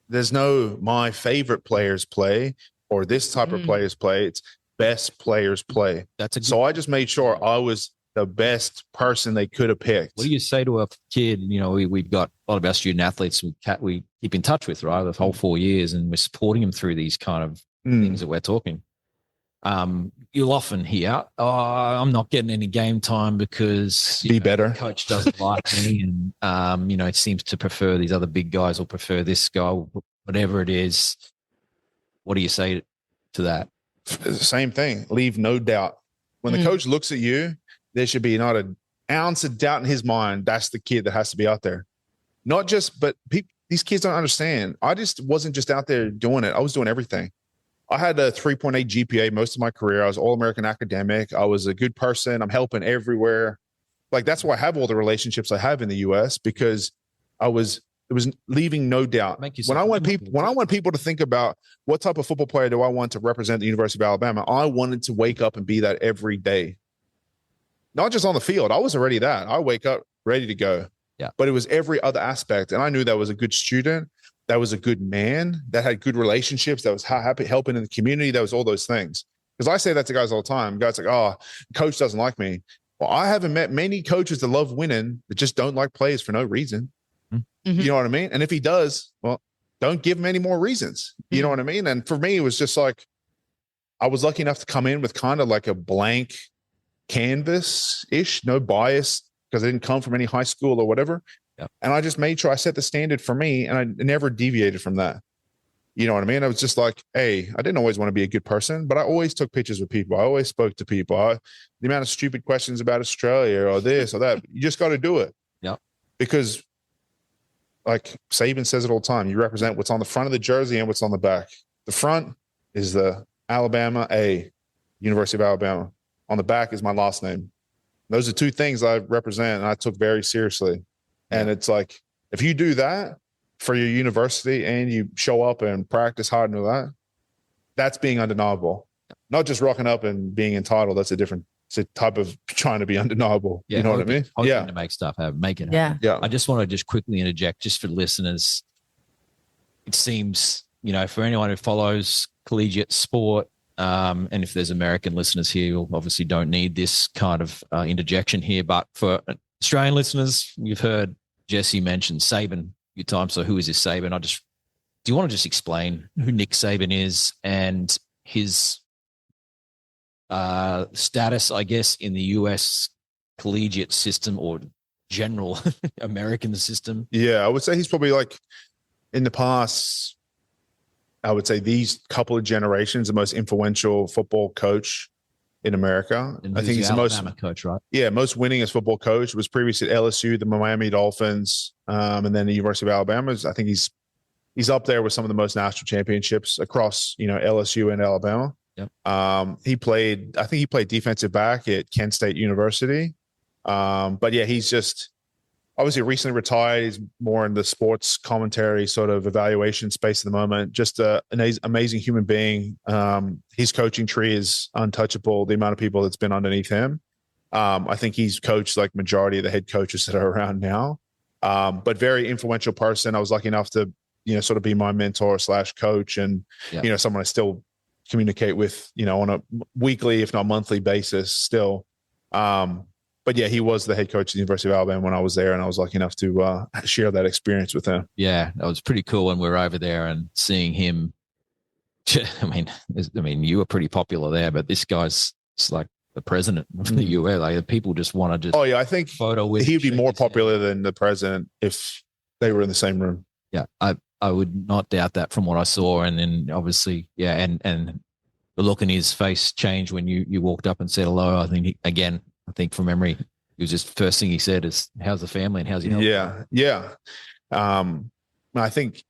There's no my favorite players play or this type of players play. It's best players play. So I just made sure I was the best person they could have picked. What do you say to a kid? We've got a lot of our student athletes we keep in touch with, right? The whole 4 years, and we're supporting them through these kind of things that we're talking. You'll often hear, "Oh, I'm not getting any game time because better. The coach doesn't like me, and it seems to prefer these other big guys or prefer this guy, whatever it is." What do you say to that? Same thing. Leave no doubt. When the coach looks at you, there should be not an ounce of doubt in his mind. That's the kid that has to be out there. Not just, but these kids don't understand. I just wasn't just out there doing it. I was doing everything. I had a 3.8 GPA most of my career. I was all-American academic. I was a good person. I'm helping everywhere. Like that's why I have all the relationships I have in the US because it was leaving no doubt. When I want people to think about what type of football player do I want to represent the University of Alabama, I wanted to wake up and be that every day. Not just on the field. I was already that. I wake up ready to go. Yeah. But it was every other aspect. And I knew that was a good student. That was a good man. That had good relationships. That was happy, helping in the community. That was all those things. Because I say that to guys all the time. Guys like, oh, coach doesn't like me. Well, I haven't met many coaches that love winning that just don't like players for no reason. Mm-hmm. You know what I mean? And if he does, well, don't give him any more reasons. You know what I mean? And for me, it was just like, I was lucky enough to come in with kind of like a blank canvas-ish, no bias, because I didn't come from any high school or whatever. Yep. And I just made sure I set the standard for me and I never deviated from that. You know what I mean? I was just like, hey, I didn't always want to be a good person, but I always took pictures with people. I always spoke to people. The amount of stupid questions about Australia or this or that, you just got to do it. Yeah. Because like Saban says it all the time, you represent what's on the front of the jersey and what's on the back. The front is the Alabama A, University of Alabama. On the back is my last name. Those are two things I represent and I took very seriously. And it's like, if you do that for your university and you show up and practice hard and all that, that's being undeniable. Not just rocking up and being entitled. That's it's a type of trying to be undeniable. Yeah, you know what I mean? Hoping to make stuff happen, make it happen. Yeah. I just want to just quickly interject just for listeners. It seems, for anyone who follows collegiate sport, and if there's American listeners here, you obviously don't need this kind of interjection here. But for Australian listeners, you've heard Jesse mention Saban a few times. So who is this Saban? Do you want to just explain who Nick Saban is and his status, I guess, in the US collegiate system or general American system? Yeah, I would say he's probably like in the past, I would say these couple of generations, the most influential football coach in America. And I think he's the most coach, right? Yeah, most winningest football coach. Was previously at LSU, the Miami Dolphins, and then the University of Alabama. I think he's up there with some of the most national championships across, LSU and Alabama. Yep. I think he played defensive back at Kent State University. But yeah, he's just obviously recently retired. He's more in the sports commentary sort of evaluation space at the moment. Just an amazing human being. His coaching tree is untouchable. The amount of people that's been underneath him. I think he's coached like majority of the head coaches that are around now. But very influential person. I was lucky enough to, sort of be my mentor / coach and, someone I still communicate with, on a weekly, if not monthly basis still. But yeah, he was the head coach of the University of Alabama when I was there, and I was lucky enough to share that experience with him. Yeah, that was pretty cool when we were over there and seeing him. I mean, you were pretty popular there, but this guy's like the president of the US. Like people just want to just. Oh yeah, I think photo with. He'd be more popular than the president if they were in the same room. Yeah, I would not doubt that from what I saw, and then obviously, yeah, and the look in his face changed when you walked up and said hello. I think from memory, it was just first thing he said is, "How's the family and how's your health?" Yeah. I think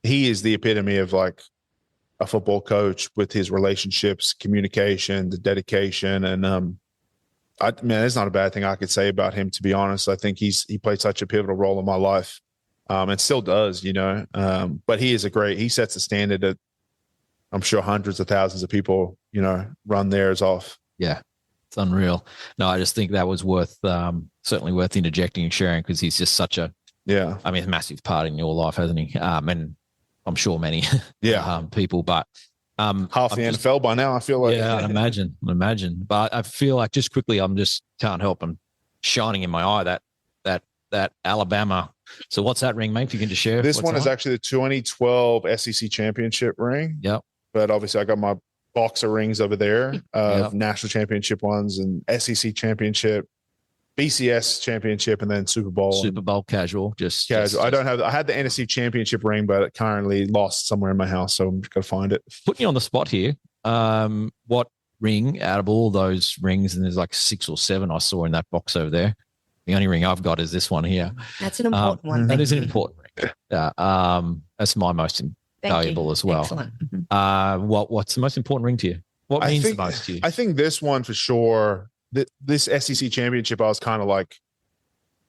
he is the epitome of like a football coach with his relationships, communication, the dedication, and there's not a bad thing I could say about him, to be honest. I think he played such a pivotal role in my life, and still does, But he sets the standard that I'm sure hundreds of thousands of people, run theirs off. Yeah. It's unreal. No, I just think that was certainly worth interjecting and sharing because he's just such a massive part in your life, hasn't he? And I'm sure many people, but half the NFL by now, I feel like. Yeah, I imagine. But I feel like just quickly, can't help. I'm shining in my eye that Alabama. So what's that ring, mate? If you can just share. This one is actually the 2012 SEC championship ring. Yep. But obviously I got my box of rings over there of national championship ones and SEC championship, BCS championship, and then Super Bowl casual. Just I had the NFC championship ring, but it currently lost somewhere in my house. So I'm going to find it. Putting you on the spot here. What ring out of all those rings, and there's like 6 or 7 I saw in that box over there. The only ring I've got is this one here. That's an important one. That is an important ring. That's my most valuable as well. Excellent. What's the most important ring to you? What means the most to you? I think this one for sure. This SEC championship, I was kind of like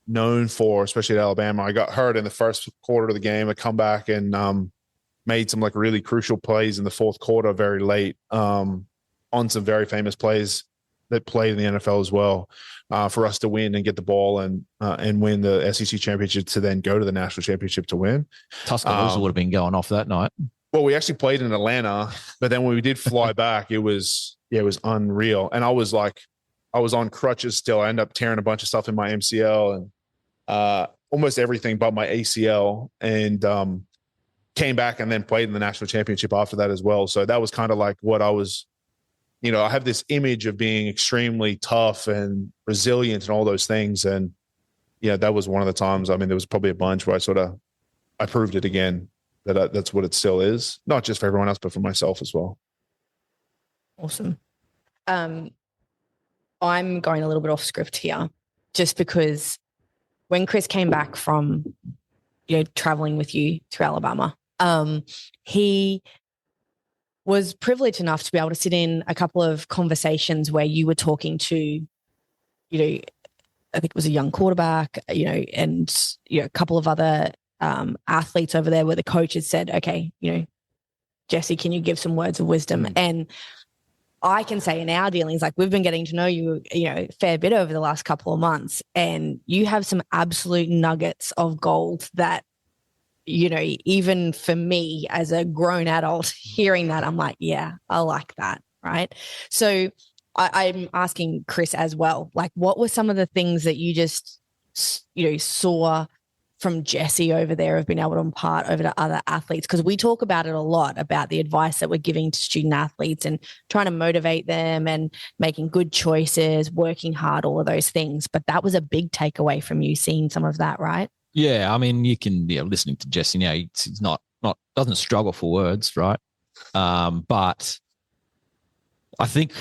known for, especially at Alabama. I got hurt in the first quarter of the game. I come back and made some like really crucial plays in the fourth quarter, very late, on some very famous plays that played in the NFL as well, for us to win and get the ball and win the SEC championship to then go to the national championship to win. Tuscaloosa would have been going off that night. Well, we actually played in Atlanta, but then when we did fly back, it was unreal. And I was on crutches still. I ended up tearing a bunch of stuff in my MCL and almost everything but my ACL, and came back and then played in the national championship after that as well. So that was kind of like what I was, I have this image of being extremely tough and resilient and all those things. And that was one of the times. I mean, there was probably a bunch where I proved it again that that's what it still is, not just for everyone else, but for myself as well. Awesome. I'm going a little bit off script here, just because when Chris came back from, traveling with you to Alabama, he was privileged enough to be able to sit in a couple of conversations where you were talking to, you know, I think it was a young quarterback, you know, and a couple of other athletes over there where the coach had said, okay, you know, Jesse, can you give some words of wisdom? And I can say in our dealings, like we've been getting to know you, you know, a fair bit over the last couple of months, and you have some absolute nuggets of gold that, you know, even for me as a grown adult hearing that, I'm like, yeah, I like that. Right. So I'm asking Chris as well, like, what were some of the things that you just, you know, saw from Jesse over there of being able to impart over to other athletes? Because we talk about it a lot, about the advice that we're giving to student athletes and trying to motivate them and making good choices, working hard, all of those things. But that was a big takeaway from you seeing some of that, right? Yeah, I mean, you can, listening to Jesse now, he's not doesn't struggle for words, right? But I think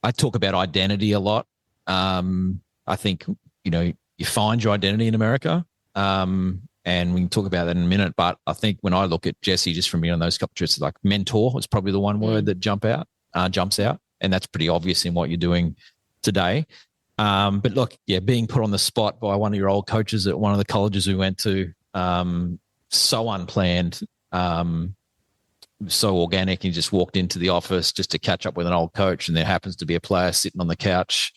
I talk about identity a lot. I think, you know, you find your identity in America, and we can talk about that in a minute. But I think when I look at Jesse, just from those couple of trips, like mentor is probably the one word that jumps out, and that's pretty obvious in what you're doing today. But look, yeah, being put on the spot by one of your old coaches at one of the colleges we went to, so unplanned, so organic. You just walked into the office just to catch up with an old coach, and there happens to be a player sitting on the couch,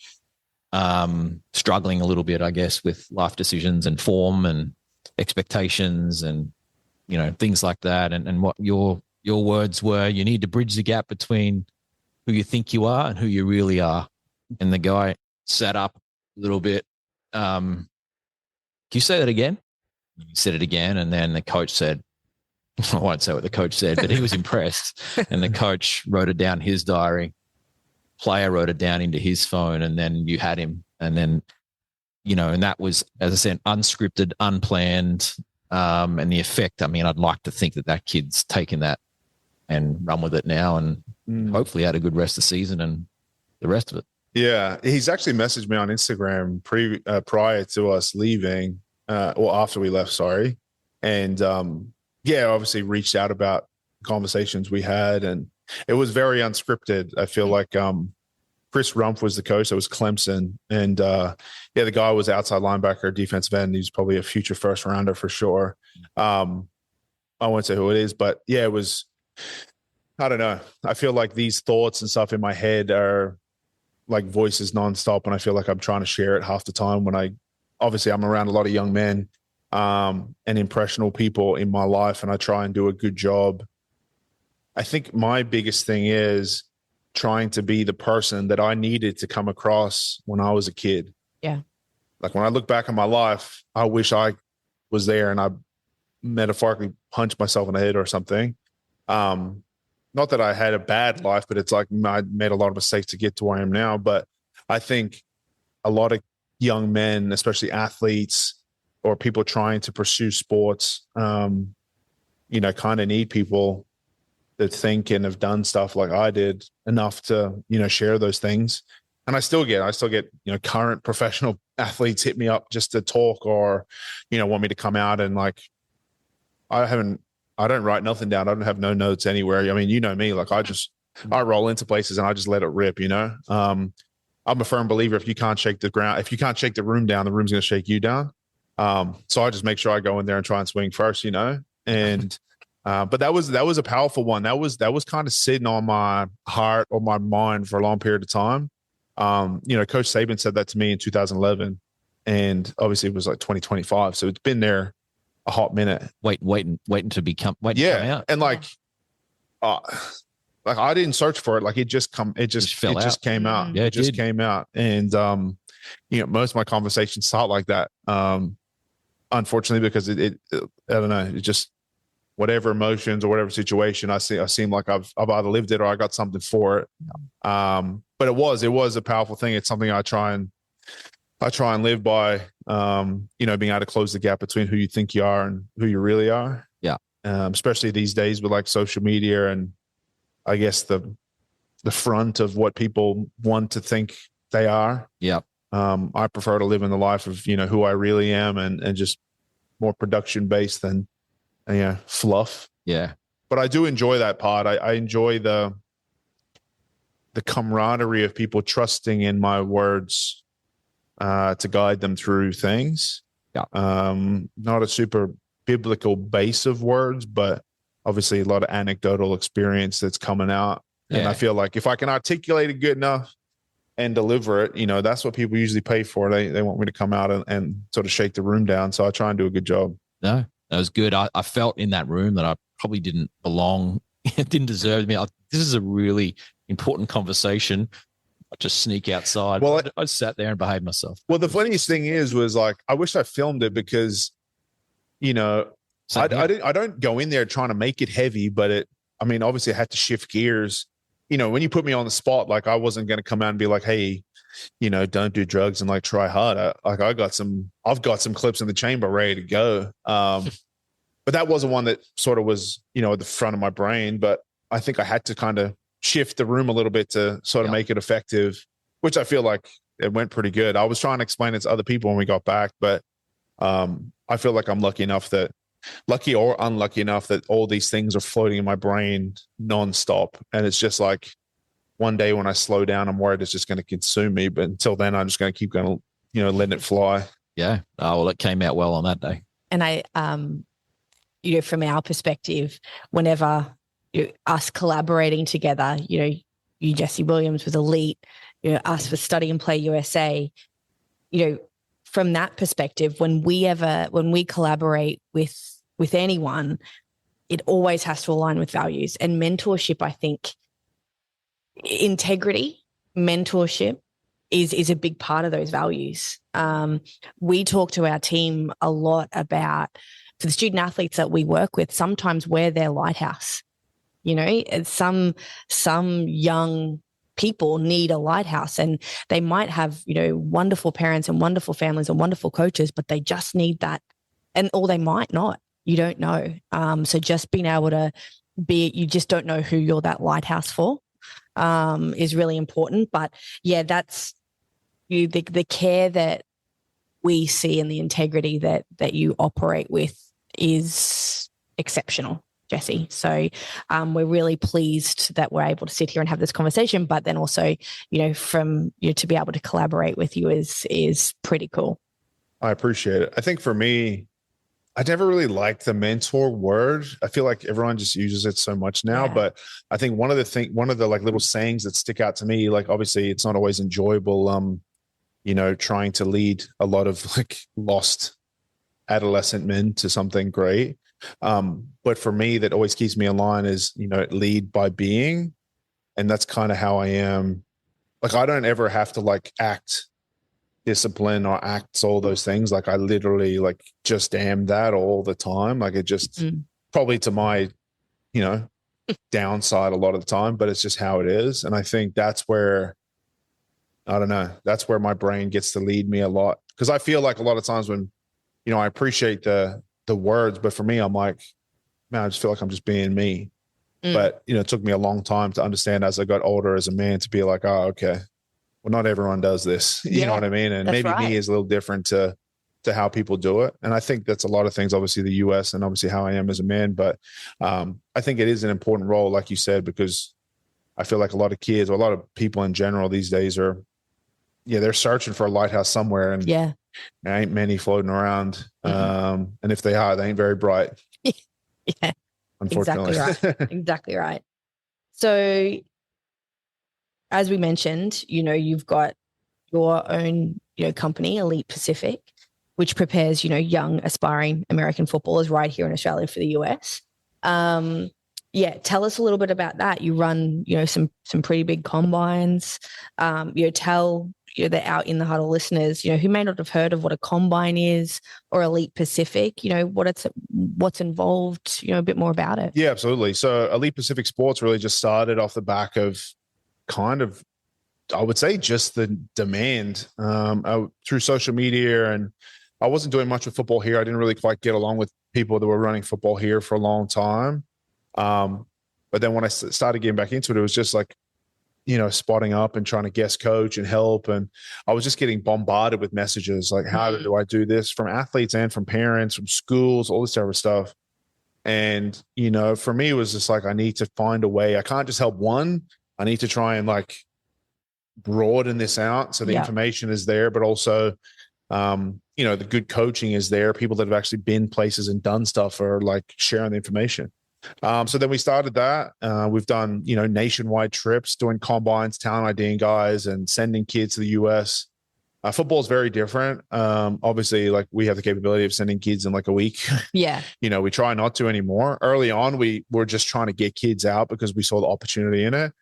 struggling a little bit, I guess, with life decisions and form and expectations and, you know, things like that. And what your words were, you need to bridge the gap between who you think you are and who you really are. And the guy sat up a little bit. Can you say that again? He said it again. And then the coach said, I won't say what the coach said, but he was impressed. And the coach wrote it down in his diary. Player wrote it down into his phone, and then you had him. And then, you know, and that was, as I said, unscripted, unplanned. And the effect, I mean, I'd like to think that kid's taken that and run with it now and hopefully had a good rest of the season and the rest of it. Yeah. He's actually messaged me on Instagram prior to us leaving, or after we left, sorry. And obviously reached out about conversations we had, and it was very unscripted. I feel like Chris Rumpf was the coach. That was Clemson. And the guy was outside linebacker, defensive end. He's probably a future first rounder for sure. I won't say who it is, but yeah, it was, I don't know. I feel like these thoughts and stuff in my head are like voices nonstop. And I feel like I'm trying to share it half the time when I'm around a lot of young men and impressionable people in my life, and I try and do a good job. I think my biggest thing is trying to be the person that I needed to come across when I was a kid. Yeah. Like when I look back on my life, I wish I was there and I metaphorically punched myself in the head or something. Not that I had a bad life, but it's like I made a lot of mistakes to get to where I am now. But I think a lot of young men, especially athletes or people trying to pursue sports, kind of need people that think and have done stuff like I did enough to, share those things. And I still get, current professional athletes hit me up just to talk or, want me to come out and like, I don't write nothing down. I don't have no notes anywhere. I mean, you know me, like I roll into places and I just let it rip, I'm a firm believer. If you can't shake the ground, if you can't shake the room down, the room's going to shake you down. So I just make sure I go in there and try and swing first, and, but that was a powerful one. That was kind of sitting on my heart or my mind for a long period of time. Coach Saban said that to me in 2011, and obviously it was like 2025. So it's been there a hot minute. Waiting to come out. And like I didn't search for it. Like it just came out. Yeah, it just came out. And, most of my conversations start like that. Unfortunately, because it I don't know, it just, whatever emotions or whatever situation I seem like I've either lived it or I got something for it. But it was a powerful thing. It's something I try and live by, being able to close the gap between who you think you are and who you really are. Yeah. Especially these days with like social media and I guess the front of what people want to think they are. Yeah. I prefer to live in the life of, who I really am and just more production based than, fluff. Yeah. but I do enjoy that part. I enjoy the camaraderie of people trusting in my words to guide them through things. Yeah. Not a super biblical base of words, but obviously a lot of anecdotal experience that's coming out. And I feel like if I can articulate it good enough and deliver it, that's what people usually pay for. They want me to come out and sort of shake the room down. So I try and do a good job. No, that was good. I felt in that room that I probably didn't belong, didn't deserve me. This is a really important conversation. I just sneak outside. Well, I sat there and behaved myself. Well, the funniest thing was like, I wish I filmed it because, I don't go in there trying to make it heavy, but obviously I had to shift gears. When you put me on the spot, like I wasn't going to come out and be like, hey, don't do drugs and like try hard. I've got some clips in the chamber ready to go. But that wasn't one that sort of was, at the front of my brain, but I think I had to kind of shift the room a little bit to sort of make it effective, which I feel like it went pretty good. I was trying to explain it to other people when we got back, but I feel like I'm lucky or unlucky enough that all these things are floating in my brain nonstop. And it's just like one day when I slow down, I'm worried it's just going to consume me. But until then, I'm just going to keep going, letting it fly. Yeah. Oh, well, it came out well on that day. And I, from our perspective, whenever us collaborating together, you, Jesse Williams with Elite, us with Study and Play USA, from that perspective, when we collaborate with anyone, it always has to align with values. And mentorship, I think, integrity, mentorship is a big part of those values. We talk to our team a lot about, for the student athletes that we work with, sometimes we're their lighthouse. Some young people need a lighthouse, and they might have, wonderful parents and wonderful families and wonderful coaches, but they just need that. Or they might not, you don't know. So just being able to you just don't know who you're that lighthouse for, is really important. But yeah, that's the care that we see and the integrity that you operate with is exceptional, Jesse. So we're really pleased that we're able to sit here and have this conversation, but then also, from to be able to collaborate with you is pretty cool. I appreciate it. I think for me, I never really liked the mentor word. I feel like everyone just uses it so much now, but I think one of the like little sayings that stick out to me, like obviously it's not always enjoyable, trying to lead a lot of like lost adolescent men to something great. But for me, that always keeps me in line is, lead by being. And that's kind of how I am. Like, I don't ever have to like act discipline or act all those things. Like I literally like just am that all the time. Like it just probably to my, downside a lot of the time, but it's just how it is. And I think that's where, I don't know, that's where my brain gets to lead me a lot. Cause I feel like a lot of times when, I appreciate the words, but for me, I'm like, man, I just feel like I'm just being me. But, it took me a long time to understand as I got older as a man to be like, oh, okay, well, not everyone does this. You know what I mean? And maybe me is a little different to how people do it. And I think that's a lot of things, obviously the US and obviously how I am as a man. But I think it is an important role, like you said, because I feel like a lot of kids or a lot of people in general these days are, they're searching for a lighthouse somewhere. And there ain't many floating around. And if they are, they ain't very bright. Yeah, unfortunately. Exactly right. Exactly right. So as we mentioned, you've got your own, company, Elite Pacific, which prepares, young aspiring American footballers right here in Australia for the US. Tell us a little bit about that. You run, some pretty big combines. Tell the Out in the Huddle listeners, who may not have heard of what a combine is or Elite Pacific, what's involved, a bit more about it. Yeah, absolutely. So Elite Pacific Sports really just started off the back of kind of, I would say, just the demand through social media. And I wasn't doing much with football here. I didn't really quite get along with people that were running football here for a long time. But then when I started getting back into it, it was just like, spotting up and trying to guest coach and help. And I was just getting bombarded with messages like, how do I do this, from athletes and from parents, from schools, all this type of stuff. And, for me, it was just like, I need to find a way. I can't just help one. I need to try and like broaden this out. So the information is there, but also, the good coaching is there. People that have actually been places and done stuff are like sharing the information. So then we started that. We've done, nationwide trips, doing combines, talent IDing guys, and sending kids to the US. Football is very different. Obviously, like we have the capability of sending kids in like a week. Yeah. We try not to anymore. Early on, we were just trying to get kids out because we saw the opportunity in it.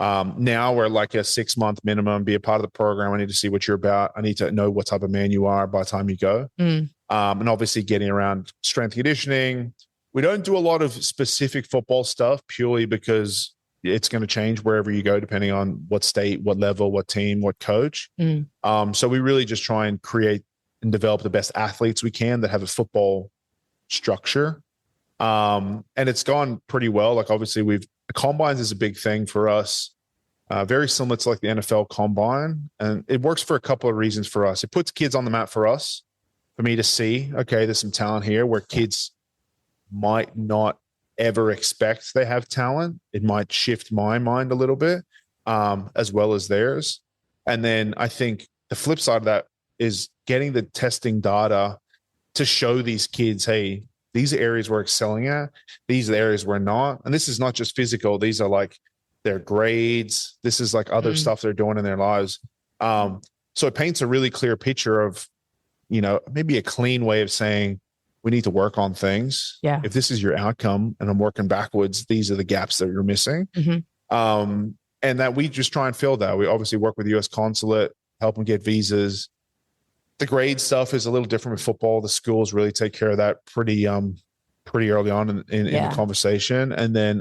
Now we're like a 6-month minimum, be a part of the program. I need to see what you're about. I need to know what type of man you are by the time you go. And obviously getting around strength conditioning. We don't do a lot of specific football stuff purely because it's going to change wherever you go, depending on what state, what level, what team, what coach. So we really just try and create and develop the best athletes we can that have a football structure. And it's gone pretty well. Like obviously combines is a big thing for us. Very similar to like the NFL combine. And it works for a couple of reasons for us. It puts kids on the map for us, for me to see, okay, there's some talent here where kids might not ever expect they have talent. It might shift my mind a little bit, as well as theirs. And then I think the flip side of that is getting the testing data to show these kids, hey, these are areas we're excelling at. These are the areas we're not. And this is not just physical. These are like their grades. This is like other stuff they're doing in their lives. So it paints a really clear picture of, maybe a clean way of saying, we need to work on things. Yeah. If this is your outcome and I'm working backwards, these are the gaps that you're missing. And that we just try and fill that. We obviously work with the US consulate, help them get visas. The grade stuff is a little different with football. The schools really take care of that pretty early on in the conversation. And then,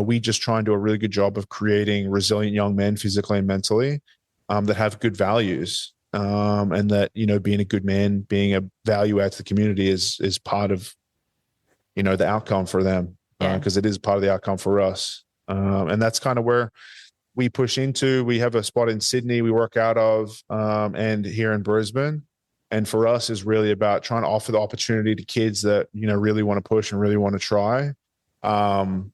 we just try and do a really good job of creating resilient young men physically and mentally, that have good values. And that, being a good man, being a value add to the community is part of, the outcome for them, because it is part of the outcome for us. And that's kind of where we push into. We have a spot in Sydney we work out of, and here in Brisbane. And for us is really about trying to offer the opportunity to kids that, really want to push and really want to try, and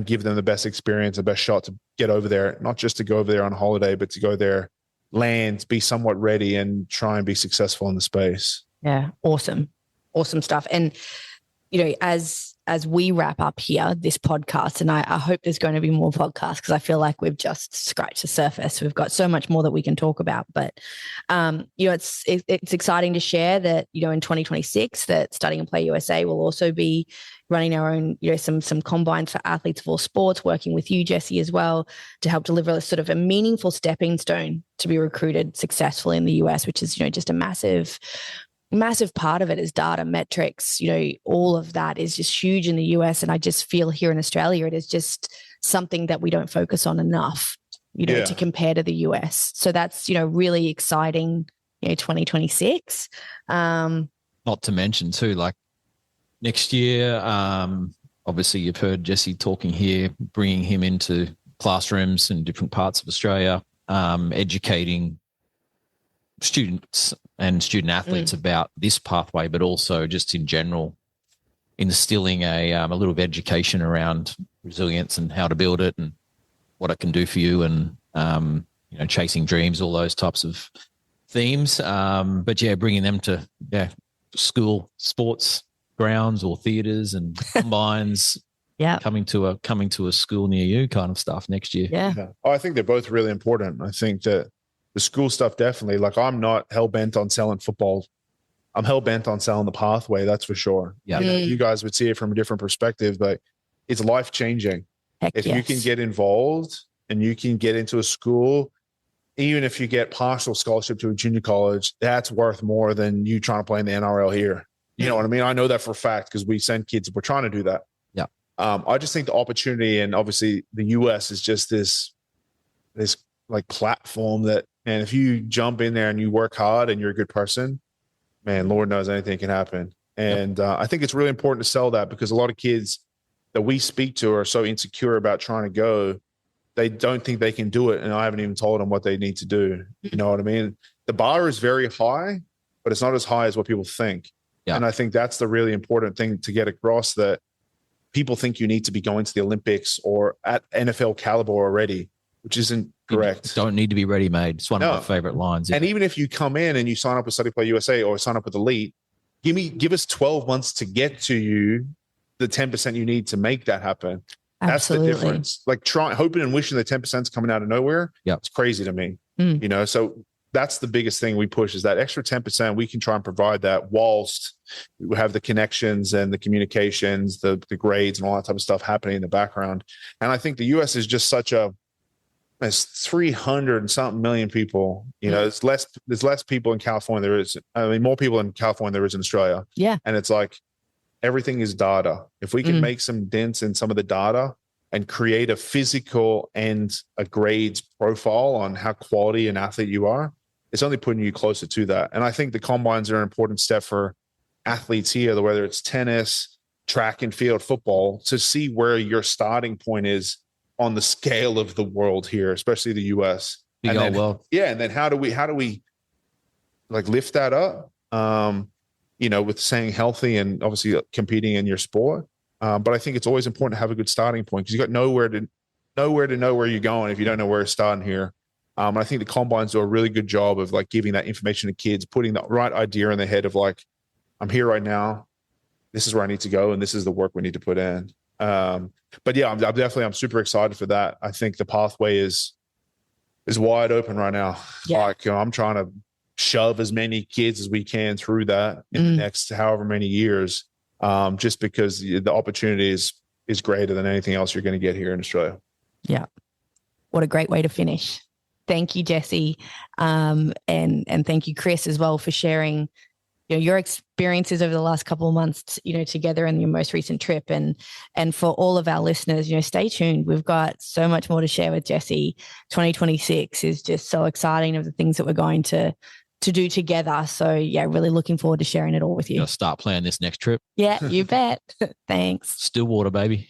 give them the best experience, the best shot to get over there, not just to go over there on holiday, but to go there, land, be somewhat ready and try and be successful in the space. Yeah. Awesome stuff. And, as we wrap up here, this podcast, and I hope there's going to be more podcasts because I feel like we've just scratched the surface. We've got so much more that we can talk about, but, it's exciting to share that, in 2026 that Study and Play USA will also be running our own, some combines for athletes of all sports, working with you, Jesse, as well, to help deliver a sort of a meaningful stepping stone to be recruited successfully in the US, which is, just a massive part of it is data, metrics, all of that is just huge in the US. And I just feel here in Australia, it is just something that we don't focus on enough, to compare to the US. So that's, really exciting, 2026. Not to mention too, like next year, obviously you've heard Jesse talking here, bringing him into classrooms in different parts of Australia, educating students and student athletes about this pathway, but also just in general, instilling a little bit of education around resilience and how to build it and what it can do for you, and chasing dreams, all those types of themes. But bringing them to school sports grounds or theaters and combines. coming to a school near you, kind of stuff next year. I think they're both really important. I think that the school stuff, definitely, like I'm not hell-bent on selling football. I'm hell-bent on selling the pathway. That's for sure. You guys would see it from a different perspective, but it's life-changing. If you can get involved and you can get into a school, even if you get partial scholarship to a junior college, that's worth more than you trying to play in the NRL here. You know what I mean? I know that for a fact because we send kids, we're trying to do that. I just think the opportunity, and obviously the US is just this like platform that, and if you jump in there and you work hard and you're a good person, man, Lord knows anything can happen. And I think it's really important to sell that, because a lot of kids that we speak to are so insecure about trying to go, they don't think they can do it. And I haven't even told them what they need to do. You know what I mean? The bar is very high, but it's not as high as what people think. And I think that's the really important thing to get across, that people think you need to be going to the Olympics or at NFL caliber already, which isn't correct. You don't need to be ready-made. It's one of my favorite lines. And even if you come in and you sign up with Study Play USA or sign up with Elite, give us 12 months to get to you the 10% you need to make that happen. Absolutely. That's the difference. Like hoping and wishing the 10% is coming out of nowhere. Yeah, it's crazy to me. You know, so that's the biggest thing we push is that extra 10%. We can try and provide that whilst we have the connections and the communications, the grades and all that type of stuff happening in the background. And I think the US is just there's 300 and something million people, you know, there's less people in California. More people in California there is in Australia. Yeah. And it's like, everything is data. If we can make some dents in some of the data and create a physical and a grades profile on how quality an athlete you are, it's only putting you closer to that. And I think the combines are an important step for athletes here, whether it's tennis, track and field, football, to see where your starting point is on the scale of the world here, especially the US. Big old world. Yeah. And then how do we like lift that up? You know, with staying healthy and obviously competing in your sport. But I think it's always important to have a good starting point because you got nowhere to know where you're going if you don't know where you're starting here. And I think the combines do a really good job of like giving that information to kids, putting the right idea in their head of like, I'm here right now. This is where I need to go. And this is the work we need to put in. But yeah, I'm super excited for that. I think the pathway is wide open right now. Yeah. Like, you know, I'm trying to shove as many kids as we can through that in the next however many years, just because the opportunity is greater than anything else you're going to get here in Australia. Yeah. What a great way to finish. Thank you, Jesse. And thank you, Chris, as well, for sharing your experiences over the last couple of months, together in your most recent trip. And for all of our listeners, stay tuned. We've got so much more to share with Jesse. 2026 is just so exciting of the things that we're going to do together. So yeah, really looking forward to sharing it all with you. Start planning this next trip. Yeah, you bet. Thanks. Stillwater, baby.